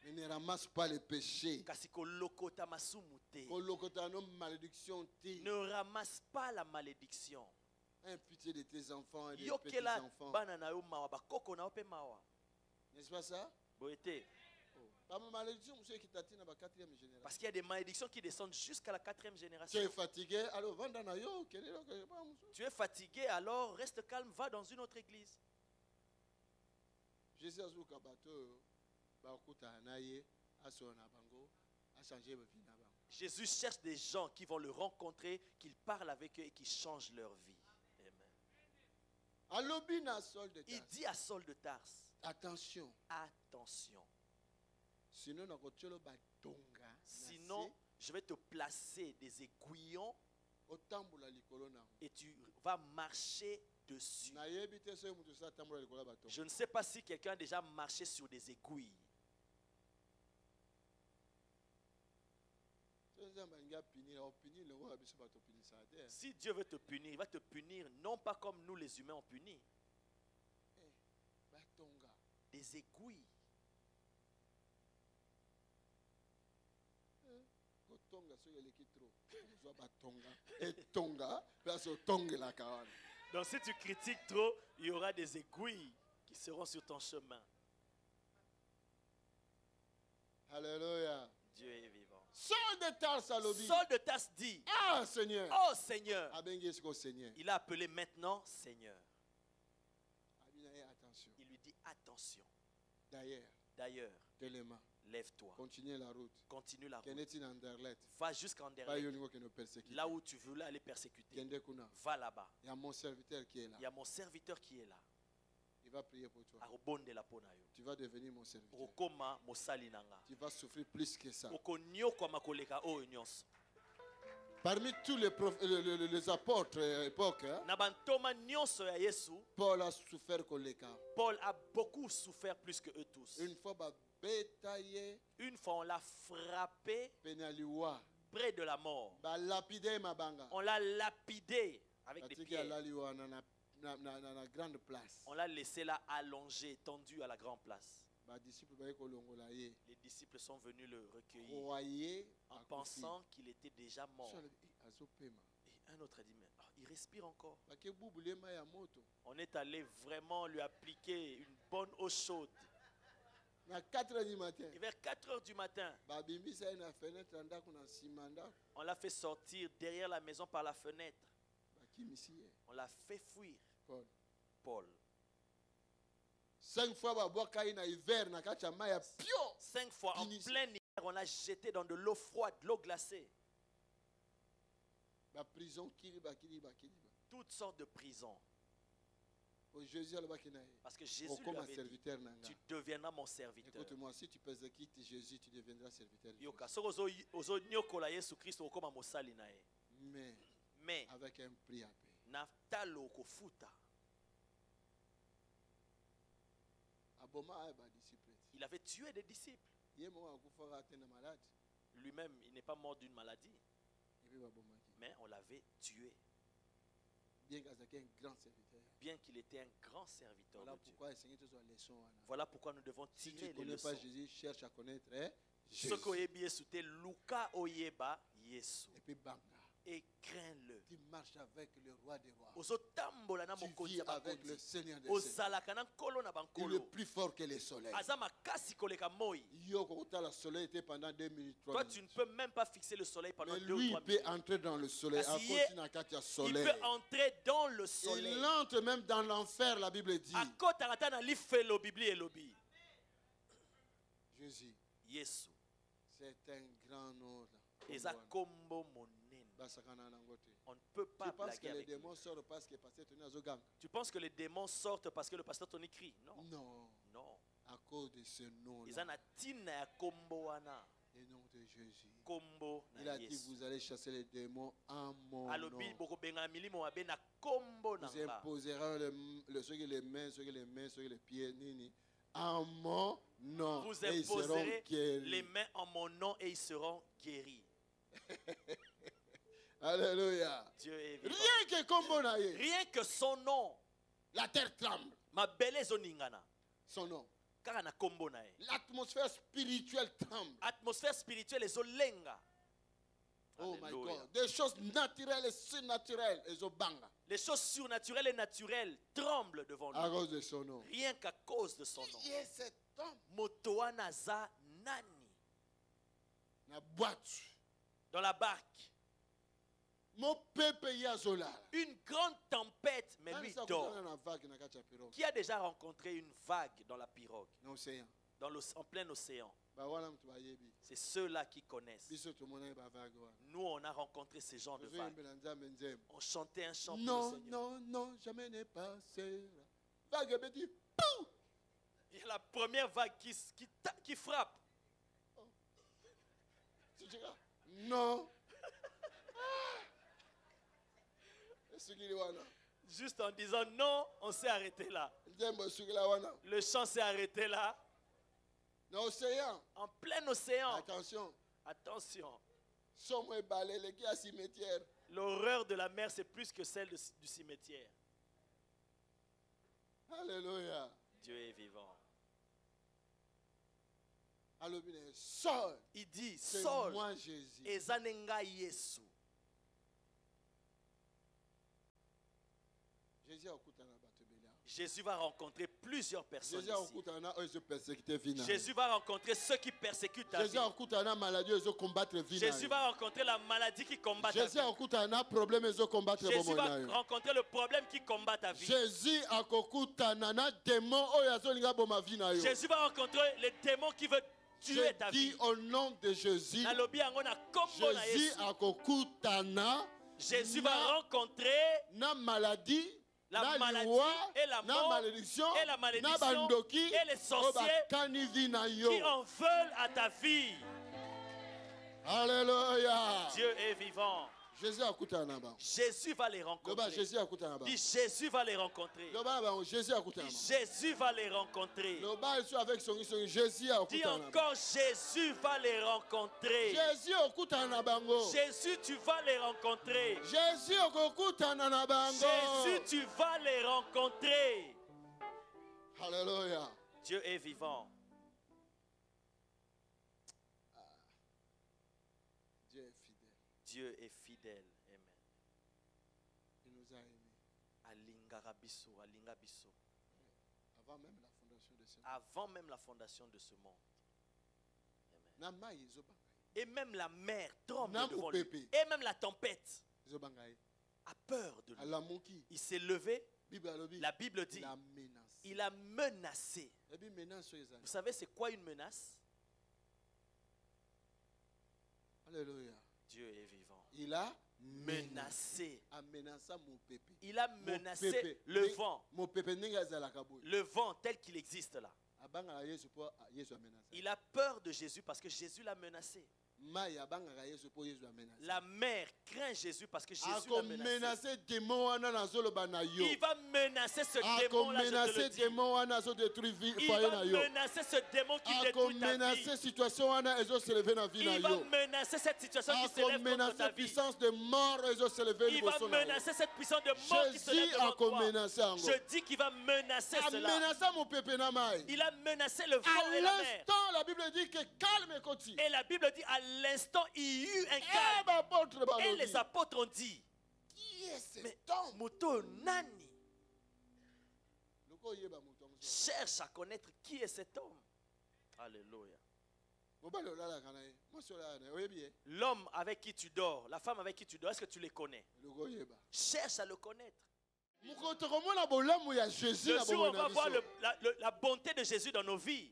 Mais ne ramasse pas les péchés. Ne ramasse pas la malédiction. Aie pitié de tes enfants et de tes petits-enfants. N'est-ce pas ça? Parce qu'il y a des malédictions qui descendent jusqu'à la 4e génération. Tu es fatigué, alors va dans Tu es fatigué, alors reste calme, va dans une autre église. Jésus cherche des gens qui vont le rencontrer, qu'il parle avec eux et qui changent leur vie. Amen. Il dit à Saul de Tarse, attention. Attention. Sinon, je vais te placer des aiguillons et tu vas marcher dessus. Je ne sais pas si quelqu'un a déjà marché sur des aiguilles. Si Dieu veut te punir, il va te punir non pas comme nous les humains on punit. Des aiguilles. Donc si tu critiques trop, il y aura des aiguilles qui seront sur ton chemin. Alléluia. Dieu est vivant. Saul de Tarse dit, ah Seigneur. Oh Seigneur. Seigneur. Il a appelé maintenant Seigneur. Attention. Il lui dit attention. D'ailleurs, lève-toi. Continue la route. Continue la route. Va jusqu'à Anderlecht. Là où tu veux aller persécuter. Va là-bas. Il y a mon serviteur qui est là. Il y a mon serviteur qui est là. Il va prier pour toi. Tu vas devenir mon serviteur. Tu vas souffrir plus que ça. Parmi tous les apôtres à l'époque, Paul a souffert Paul a beaucoup souffert plus que eux tous. Une fois on l'a frappé près de la mort. On l'a lapidé avec des pierres. On l'a laissé là allongé, tendu à la grande place. Les disciples sont venus le recueillir en pensant qu'il était déjà mort. Et un autre a dit, mais il respire encore. On est allé vraiment lui appliquer une bonne eau chaude. À 4 h du matin. Et vers 4 h du matin, on l'a fait sortir derrière la maison par la fenêtre. On l'a fait fuir. Paul. 5 fois en plein hiver, on l'a jeté dans de l'eau froide, de l'eau glacée. Toutes sortes de prisons. Parce que Jésus lui avait dit, tu deviendras mon serviteur. Écoute-moi, si tu persécutes Jésus, tu deviendras serviteur de Jésus. Mais avec un prix à payer. Il avait tué des disciples. Lui-même, il n'est pas mort d'une maladie. Mais on l'avait tué. Bien qu'il était un grand serviteur de Dieu. Voilà pourquoi nous devons tirer les leçons. Si tu ne connais pas Jésus, cherche à connaître Jésus. Et puis et crains-le. Tu marches avec le roi des rois. Tu vis avec le Seigneur des Seigneurs. Il est plus fort que le soleil. Le soleil était pendant 2 minutes. 3 Toi, tu ne peux même pas fixer le soleil pendant 2 ou 3 minutes. Il peut entrer dans le soleil. Il peut entrer dans le soleil. Il entre même dans l'enfer, la Bible dit. Jésus. C'est C'est un grand nom. Eza kombo monene. On ne peut pas blaguer avec lui. Tu penses que les démons sortent parce que le pasteur Tony crie? Non. Non. Non. À cause de ce nom-là. Eza na tina ya kombo wana. Le nom de Jésus. Kombo Il a dit vous allez chasser les démons en mon nom. Vous imposerez ceux qui les mains, ceux qui les mains, ceux qui les pieds, en mon nom. Vous imposerez les mains en mon nom et ils seront guéris. Alléluia. Dieu est vivant. Rien que son nom. La terre tremble. Ma belle zoningana. Son nom. L'atmosphère spirituelle tremble. Atmosphère spirituelle est olenga. Oh my God. Des choses naturelles et surnaturelles. Les choses surnaturelles et naturelles tremblent devant lui. À cause de son nom. Rien qu'à cause de son nom. Qui est cet homme? Motoana za nani. Na boîte. Dans la barque. Une grande tempête, mais lui dort. Qui a déjà rencontré une vague dans la pirogue? En plein océan. C'est ceux-là qui connaissent. Nous, on a rencontré ces gens de vagues. On chantait un chant pour le Seigneur. Non, non, jamais n'est passé. Vague me dit, pouf! Il y a la première vague qui frappe. Oh. Non. Juste en disant non, on s'est arrêté là. Le chant s'est arrêté là. En plein océan. Attention. Attention. L'horreur de la mer, c'est plus que celle du cimetière. Alléluia. Dieu est vivant. Il dit, c'est moi Jésus. Jésus va rencontrer plusieurs personnes ici. Jésus va rencontrer ceux qui persécutent ta vie. Jésus va rencontrer la maladie qui combat ta vie. Jésus va rencontrer le problème qui combat ta vie. Jésus va rencontrer les démons qui veulent tuer ta vie. Au nom de Jésus, Jésus va rencontrer la maladie, la maladie et la mort, malédiction, et la malédiction et les sorciers qui en veulent à ta vie. Alléluia. Dieu est vivant. Jésus va les rencontrer. Jésus va les rencontrer. Jésus va les rencontrer. Dis encore, Jésus va les rencontrer. Jésus, tu vas les rencontrer. Jésus, tu vas les rencontrer. Alléluia. Dieu est vivant. Dieu est fidèle. Dieu est fidèle. Amen. Il nous a aimés. Avant même la fondation de ce monde. Avant même la fondation de ce monde. Amen. Et même la mer tremble devant lui. Et même la tempête a peur de lui. Il s'est levé. La Bible dit il a menacé. Vous savez c'est quoi une menace? Alléluia. Dieu est vivant. Il a menacé. Il a menacé le vent. Le vent tel qu'il existe là. Il a peur de Jésus parce que Jésus l'a menacé. La mer craint Jésus parce que Jésus l'a menacé. Il va menacer ce démon-là, je te le dis. Il va menacer ce démon qui détruit ta vie. Il va menacer cette situation qui s'élève contre ta vie. Il va menacer cette puissance de mort qui s'élève contre toi. Je dis qu'il va menacer cela. Il a menacé le vent et la mer. La Bible dit que calme et continue. Et la Bible dit à l'instant il y eut un calme. Et les apôtres ont dit, qui est cet homme? Moto nani? Cherche à connaître qui est cet homme. Alléluia. L'homme avec qui tu dors, la femme avec qui tu dors, est-ce que tu les connais? Cherche à le connaître. Le jour où on va voir la bonté de Jésus dans nos vies,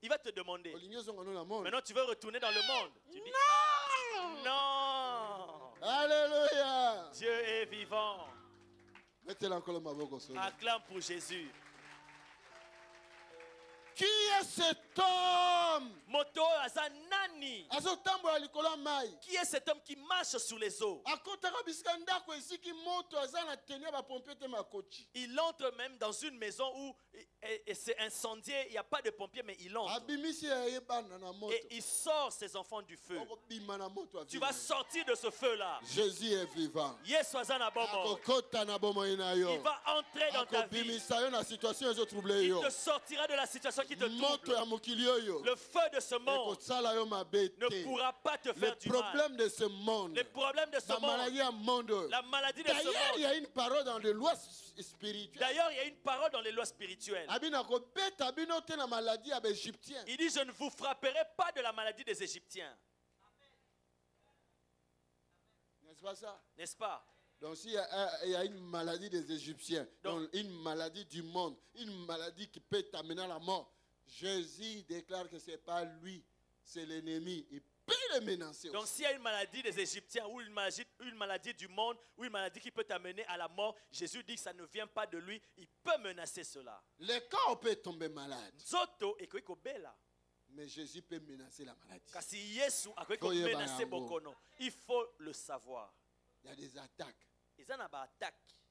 il va te demander, maintenant tu veux retourner dans le monde. Tu dis, non. Alléluia. Dieu est vivant. Acclame pour Jésus. Qui est cet homme? Moto azanani. Qui est cet homme qui marche sous les eaux? Il entre même dans une maison où c'est incendié, il n'y a pas de pompiers, mais il entre. Et il sort ses enfants du feu. Tu vas sortir de ce feu-là. Jésus est vivant. Il va entrer dans ta vie. Il te sortira de la situation qui te trouble. Le feu de ce monde ne pourra pas te faire du mal. Les problèmes de ce monde, les problèmes de ce monde, la maladie de ce monde. D'ailleurs, il y a une parole dans les lois spirituelles. D'ailleurs, il y a une parole dans les lois spirituelles. Il dit, je ne vous frapperai pas de la maladie des Égyptiens. N'est-ce pas ça? N'est-ce pas? Donc s'il y a une maladie des Égyptiens, donc une maladie du monde, une maladie qui peut t'amener à la mort, Jésus déclare que ce n'est pas lui, c'est l'ennemi. Il peut le menacer aussi. Donc s'il y a une maladie des Égyptiens ou une maladie du monde ou une maladie qui peut t'amener à la mort, Jésus dit que ça ne vient pas de lui, il peut menacer cela. Le corps peut tomber malade. Mais Jésus peut menacer la maladie. Il faut le savoir. Il y a des attaques.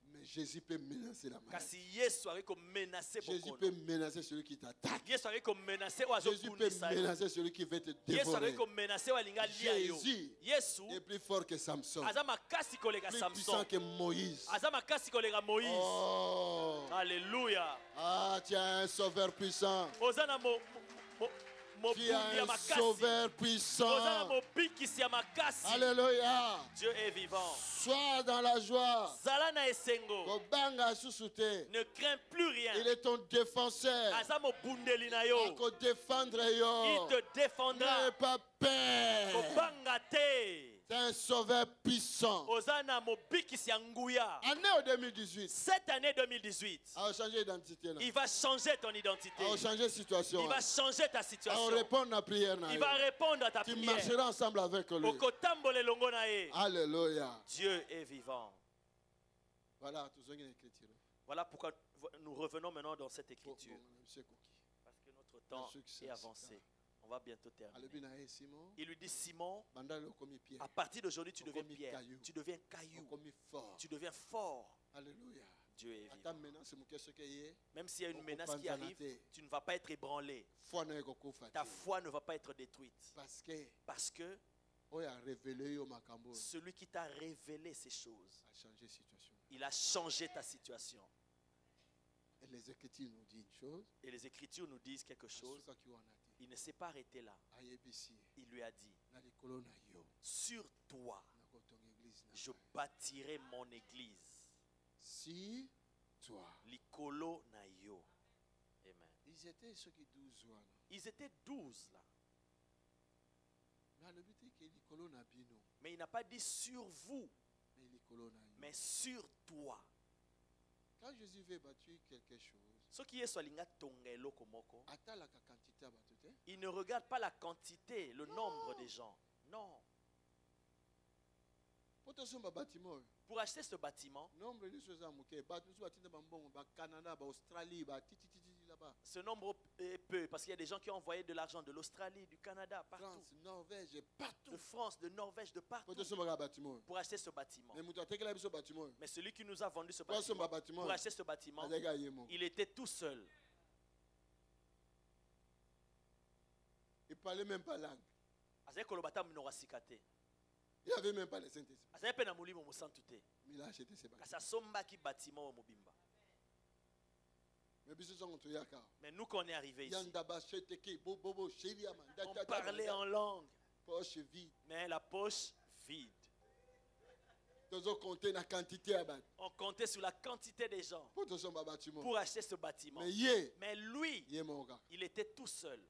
Mais Jésus peut menacer la maladie. Jésus peut menacer celui qui t'attaque. Jésus peut menacer celui qui veut te dévorer. Jésus est plus fort que Samson. Plus puissant que Moïse. Oh. Alléluia. Ah, tu as un sauveur puissant. Tu as un sauveur puissant. Alléluia. Dieu est vivant. Sois dans la joie. Ne crains plus rien. Il est ton défenseur. Il te défendra. N'aie pas peur. C'est un sauveur puissant. Année 2018. Cette année 2018. Il va changer ton identité. Il va changer situation. Il va changer ta situation. Il va répondre à ta prière. Tu marcheras ensemble avec lui. Alléluia. Dieu est vivant. Voilà pourquoi nous revenons maintenant dans cette écriture. Parce que notre temps est avancé. On va bientôt terminer. Il lui dit, Simon, à partir d'aujourd'hui, tu deviens pierre, tu deviens caillou, tu deviens fort. Alléluia. Dieu est vivant. Même s'il y a une menace qui arrive, tu ne vas pas être ébranlé. Ta foi ne va pas être détruite. Parce que celui qui t'a révélé ces choses, il a changé ta situation. Et les Écritures nous disent une chose. Et les Écritures nous disent quelque chose. Il ne s'est pas arrêté là. Il lui a dit, sur toi, je bâtirai mon église. Si toi. Likolo na yo. Amen. Ils étaient ceux qui 12 là. Ils étaient 12 là. Mais il n'a pas dit sur vous, mais sur toi. Quand Jésus veut bâtir quelque chose, il ne regarde pas la quantité, le nombre des gens. Non. Pour acheter ce bâtiment, ce nombre est peu parce qu'il y a des gens qui ont envoyé de l'argent de l'Australie, du Canada, partout. France, Norvège, partout. De France, de Norvège, de partout. Pour acheter ce bâtiment. Mais celui qui nous a vendu ce bâtiment, pour acheter ce bâtiment, il était tout seul. Il ne parlait même pas langue. Il n'avait même pas les Saint-Esprit. Mais il a acheté ces bâtiments. Mais nous qu'on est arrivés ici, on parlait en langue. Poche vide. Mais la poche vide. On comptait sur la quantité des gens pour acheter ce bâtiment. Mais lui, il était tout seul.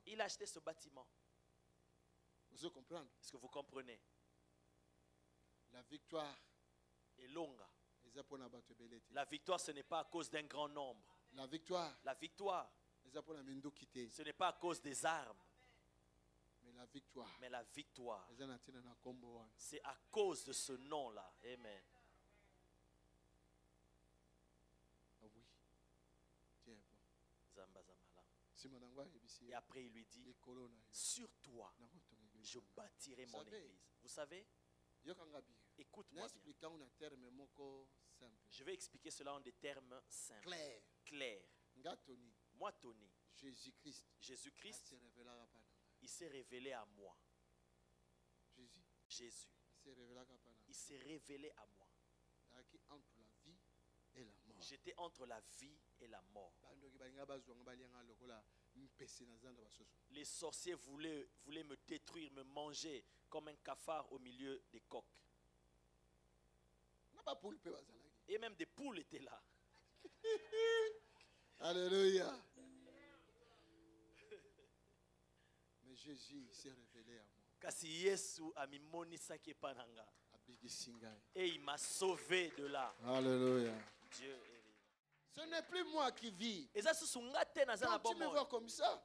Il a acheté ce bâtiment. Est-ce que vous comprenez? La victoire est longue. La victoire, ce n'est pas à cause d'un grand nombre. La victoire, ce n'est pas à cause des armes. mais la victoire, c'est à cause de ce nom-là. Amen. Oui, Dieu est bon. Et après, il lui dit, sur toi, je bâtirai mon église. Vous savez, écoute-moi bien. Je vais expliquer cela en des termes simples. Clairs. Moi, Tony, Jésus-Christ, il s'est révélé à moi. Jésus, il s'est révélé à moi. J'étais entre la vie et la mort. Les sorciers voulaient me détruire, me manger comme un cafard au milieu des coqs. Et même des poules étaient là. Alléluia. Mais Jésus s'est révélé à moi. Et il m'a sauvé de là. Alléluia. Dieu est vivant. Ce n'est plus moi qui vis. Quand tu me vois comme ça,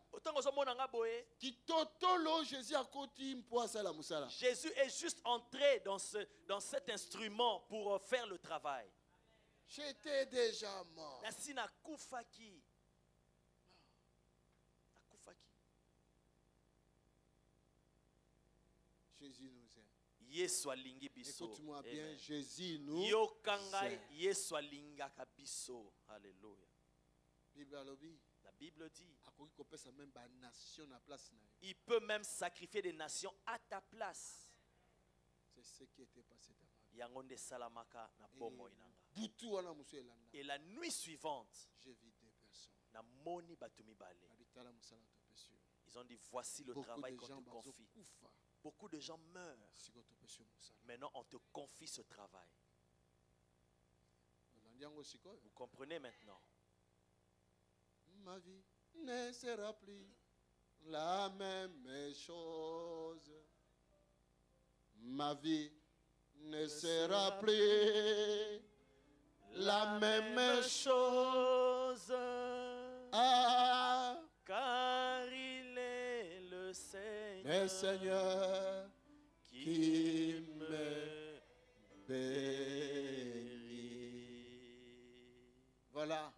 Jésus est juste entré dans cet instrument pour faire le travail. J'étais déjà mort. Jésus nous aime. Écoute-moi bien, Jésus nous aime. Alléluia. La Bible dit, il peut même sacrifier des nations à ta place. C'est ce qui était passé dans ma vie. Et la nuit suivante, j'ai vu des personnes. Ils ont dit, voici le travail qu'on te confie. Beaucoup de gens meurent. Maintenant, on te confie ce travail. Vous comprenez maintenant? Ma vie ne sera plus la même chose. Ma vie ne sera plus la même chose. Ah, car il est le Seigneur qui me bénit. Voilà.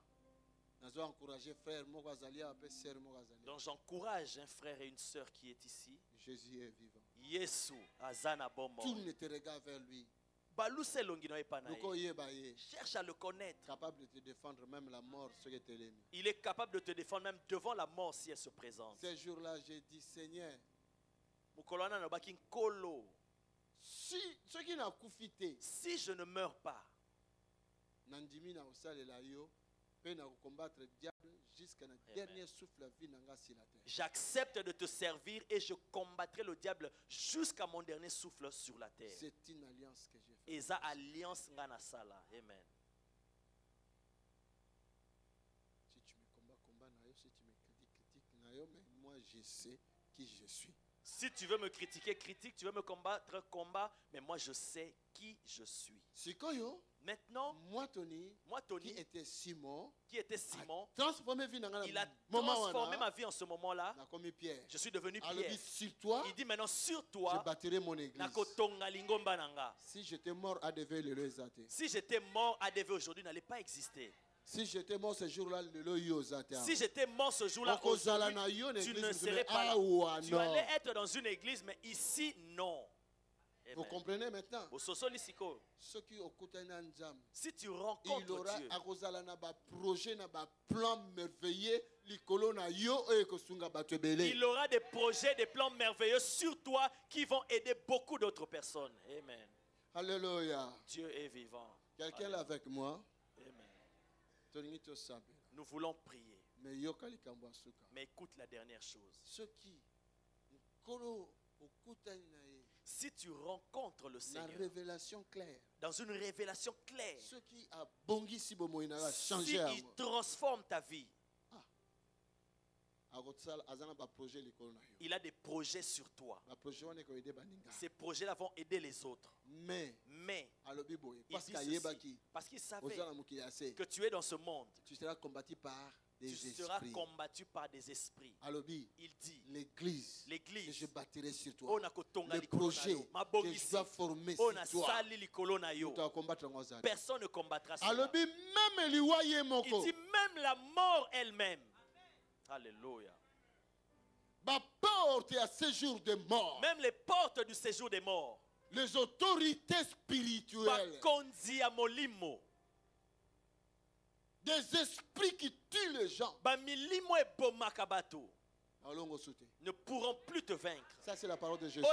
Donc j'encourage un frère et une sœur qui est ici. Jésus est vivant. Tout ne te regarde vers lui. Cherche à le connaître. Capable de te défendre même la mort. Il est capable de te défendre même devant la mort si elle se présente. Ces jours-là, j'ai dit, Seigneur, si je ne meurs pas, j'accepte de te servir et je combattrai le diable jusqu'à mon dernier souffle sur la terre. C'est une alliance que j'ai faite. Et ça alliance ngana sala. Amen. Si tu me combats, si tu me critiques, mais moi je sais qui je suis. Si tu veux me critiquer, critique. Tu veux me combattre, combat. Mais moi, je sais qui je suis. Maintenant, moi Tony, qui était Simon, il a transformé ma vie en ce moment-là. Je suis devenu Pierre. Il dit maintenant sur toi, je bâtirai mon église. Si j'étais mort à Devé, si j'étais mort à Devé aujourd'hui, n'allait pas exister. Si j'étais mort ce jour-là, si j'étais mort ce jour-là, tu ne serais pas là. Tu allais être dans une église, mais ici, non. Vous comprenez maintenant? Si tu rencontres Dieu, il aura des projets, des plans merveilleux sur toi qui vont aider beaucoup d'autres personnes. Amen. Alléluia. Dieu est vivant. Quelqu'un est avec moi? Amen. Nous voulons prier. Mais écoute la dernière chose. Si tu rencontres le Seigneur dans une révélation claire, si il transforme ta vie, Il a des projets sur toi. Ces projets-là vont aider les autres. Mais parce qu'il savait que tu es dans ce monde, tu seras combattu par des esprits. Il dit, l'église que je bâtirai sur toi, le projet que je dois former sur toi, personne ne combattra ça. Il dit même la mort elle-même. Alléluia. Même les portes du séjour des morts. Les autorités spirituelles. Des esprits qui tuent les gens ne pourront plus te vaincre. Ça, c'est la parole de Jésus. Ce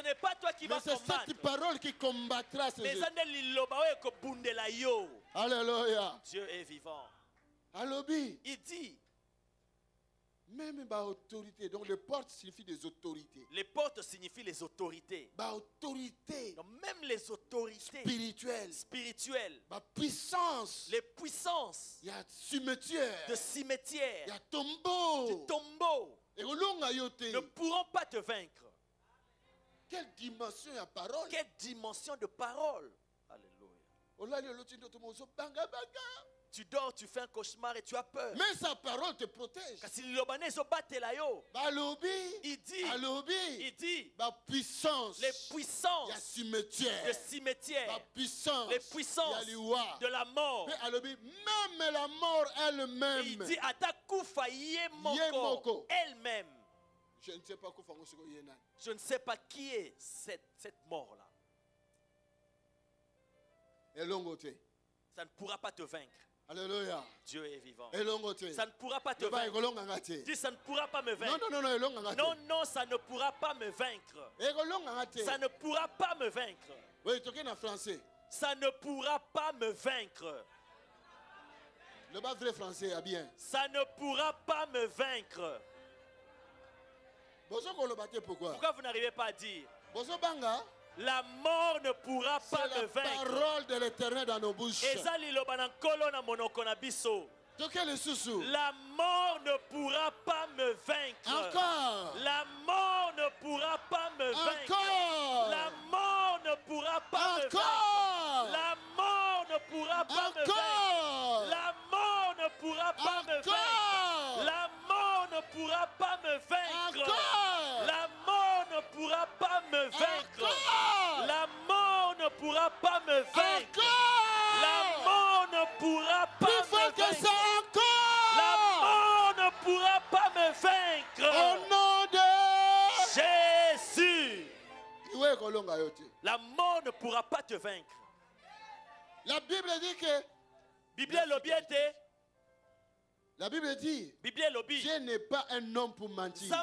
n'est pas toi qui vas combattre. C'est cette parole qui combattra ces gens. Alléluia. Dieu est vivant. Il dit même autorité. Donc les portes signifient des autorités. Les portes signifient les autorités. Autorité. Donc même les autorités spirituelles. Puissance. Les puissances. Il y a cimetière. De cimetière. Il y a tombeau. Du tombeau. Ne pourront pas te vaincre. Quelle dimension de parole. Quelle dimension de parole. Alléluia. Tu dors, tu fais un cauchemar et tu as peur. Mais sa parole te protège. Il dit puissance. Les puissances. Le cimetière. Puissance. Les puissances de la mort. Même la mort elle-même. Il dit elle-même. Je ne sais pas qui est cette mort-là. Ça ne pourra pas te vaincre. Alléluia. Dieu est vivant. Ça ne pourra pas te vaincre. Dis, ça ne pourra pas me vaincre. Non, ça ne pourra pas me vaincre. Ça ne pourra pas me vaincre. Oui, tu es en français. Ça ne pourra pas me vaincre. Le bas vrai français est bien. Ça ne pourra pas me vaincre. Pourquoi vous n'arrivez pas à dire? La mort ne pourra pas me vaincre. C'est la parole de l'Éternel dans nos bouches. La mort ne pourra pas me vaincre. Encore. La mort ne pourra pas me vaincre. Encore. La mort ne pourra pas me vaincre. La mort ne pourra pas me vaincre. La mort ne pourra pas me vaincre. La mort ne pourra pas me vaincre. La mort ne pourra pas me vaincre. La mort ne pourra pas me vaincre. La mort ne pourra pas me vaincre. La mort ne pourra pas me vaincre. Au nom de Jésus. La mort ne pourra pas te vaincre. La Bible dit que la Bible dit Dieu n'est pas un homme pour mentir.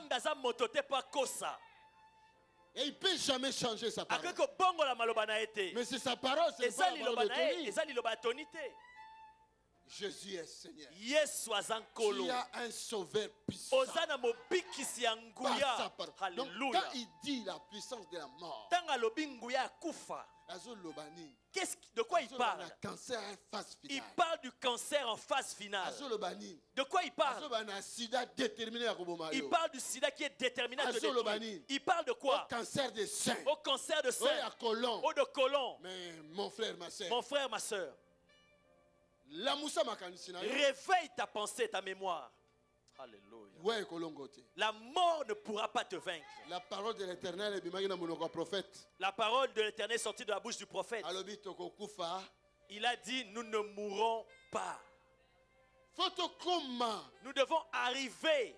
Et il ne peut jamais changer sa parole. Mais c'est sa parole, c'est pas la parole de Tony. Jésus est Seigneur. Tu as un sauveur puissant. Donc quand il dit la puissance de la mort, de quoi il parle? Il parle du cancer en phase finale. De quoi il parle? Il parle du sida qui est déterminé à te détruire. Il parle de quoi? Au cancer de sein. Au cancer de sein. Au de côlon. Mais mon frère, ma soeur. Mon frère, ma soeur. Réveille ta pensée, ta mémoire. Alléluia. La mort ne pourra pas te vaincre. La parole de l'Éternel est prophète. La parole de l'Éternel est sortie de la bouche du prophète. Il a dit, nous ne mourrons pas. Nous devons arriver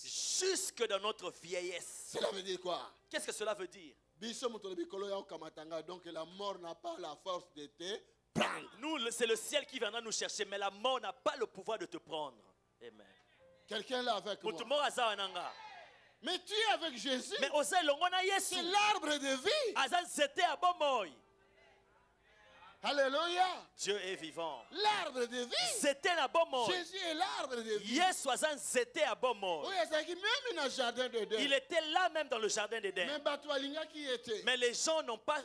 jusque dans notre vieillesse. Cela veut dire quoi? Qu'est-ce que cela veut dire? Donc la mort n'a pas la force de te prendre. Nous, c'est le ciel qui viendra nous chercher, mais la mort n'a pas le pouvoir de te prendre. Amen. Quelqu'un là avec moi. Mais tu es avec Jésus. C'est l'arbre de vie. Alléluia. Dieu est vivant. L'arbre de vie. C'était la bonne mort. Jésus est l'arbre de vie. Yes, c'était à bon mort. Il était là même dans le jardin d'Éden. Mais les gens n'ont pas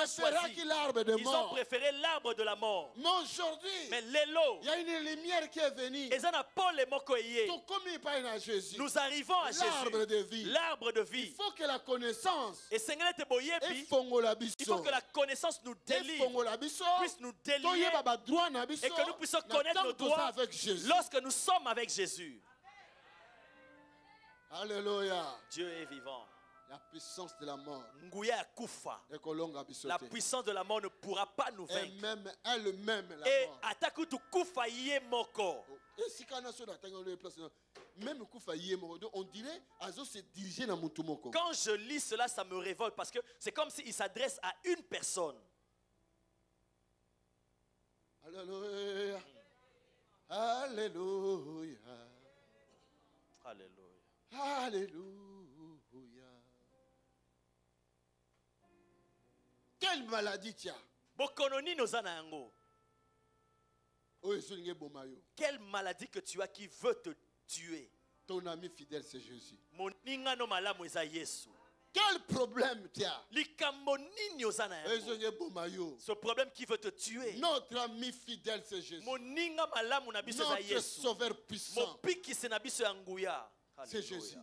choisi. Ils ont préféré l'arbre de la mort. Mais aujourd'hui, il y a une lumière qui est venue. Nous arrivons à Jésus. L'arbre de vie. L'arbre de vie. Il faut que la connaissance. Et Seigneur, il faut que la connaissance nous délivre. Puisse nous délivrer et que nous puissions connaître nos droits lorsque nous sommes avec Jésus. Alléluia. Dieu est vivant. La puissance de la mort. La puissance de la mort ne pourra pas nous vaincre. Et même elle-même la et mort. Même on dirait se diriger dans mon moko. Quand je lis cela, ça me révolte parce que c'est comme s'il s'adresse à une personne. Alléluia. Alléluia. Alléluia. Alléluia. Quelle maladie tu as? Quelle maladie que tu as qui veut te tuer? Ton ami fidèle, c'est Jésus. Quel problème tu as? Ce problème qui veut te tuer. Notre ami fidèle, c'est Jésus. Notre sauveur puissant, c'est Jésus.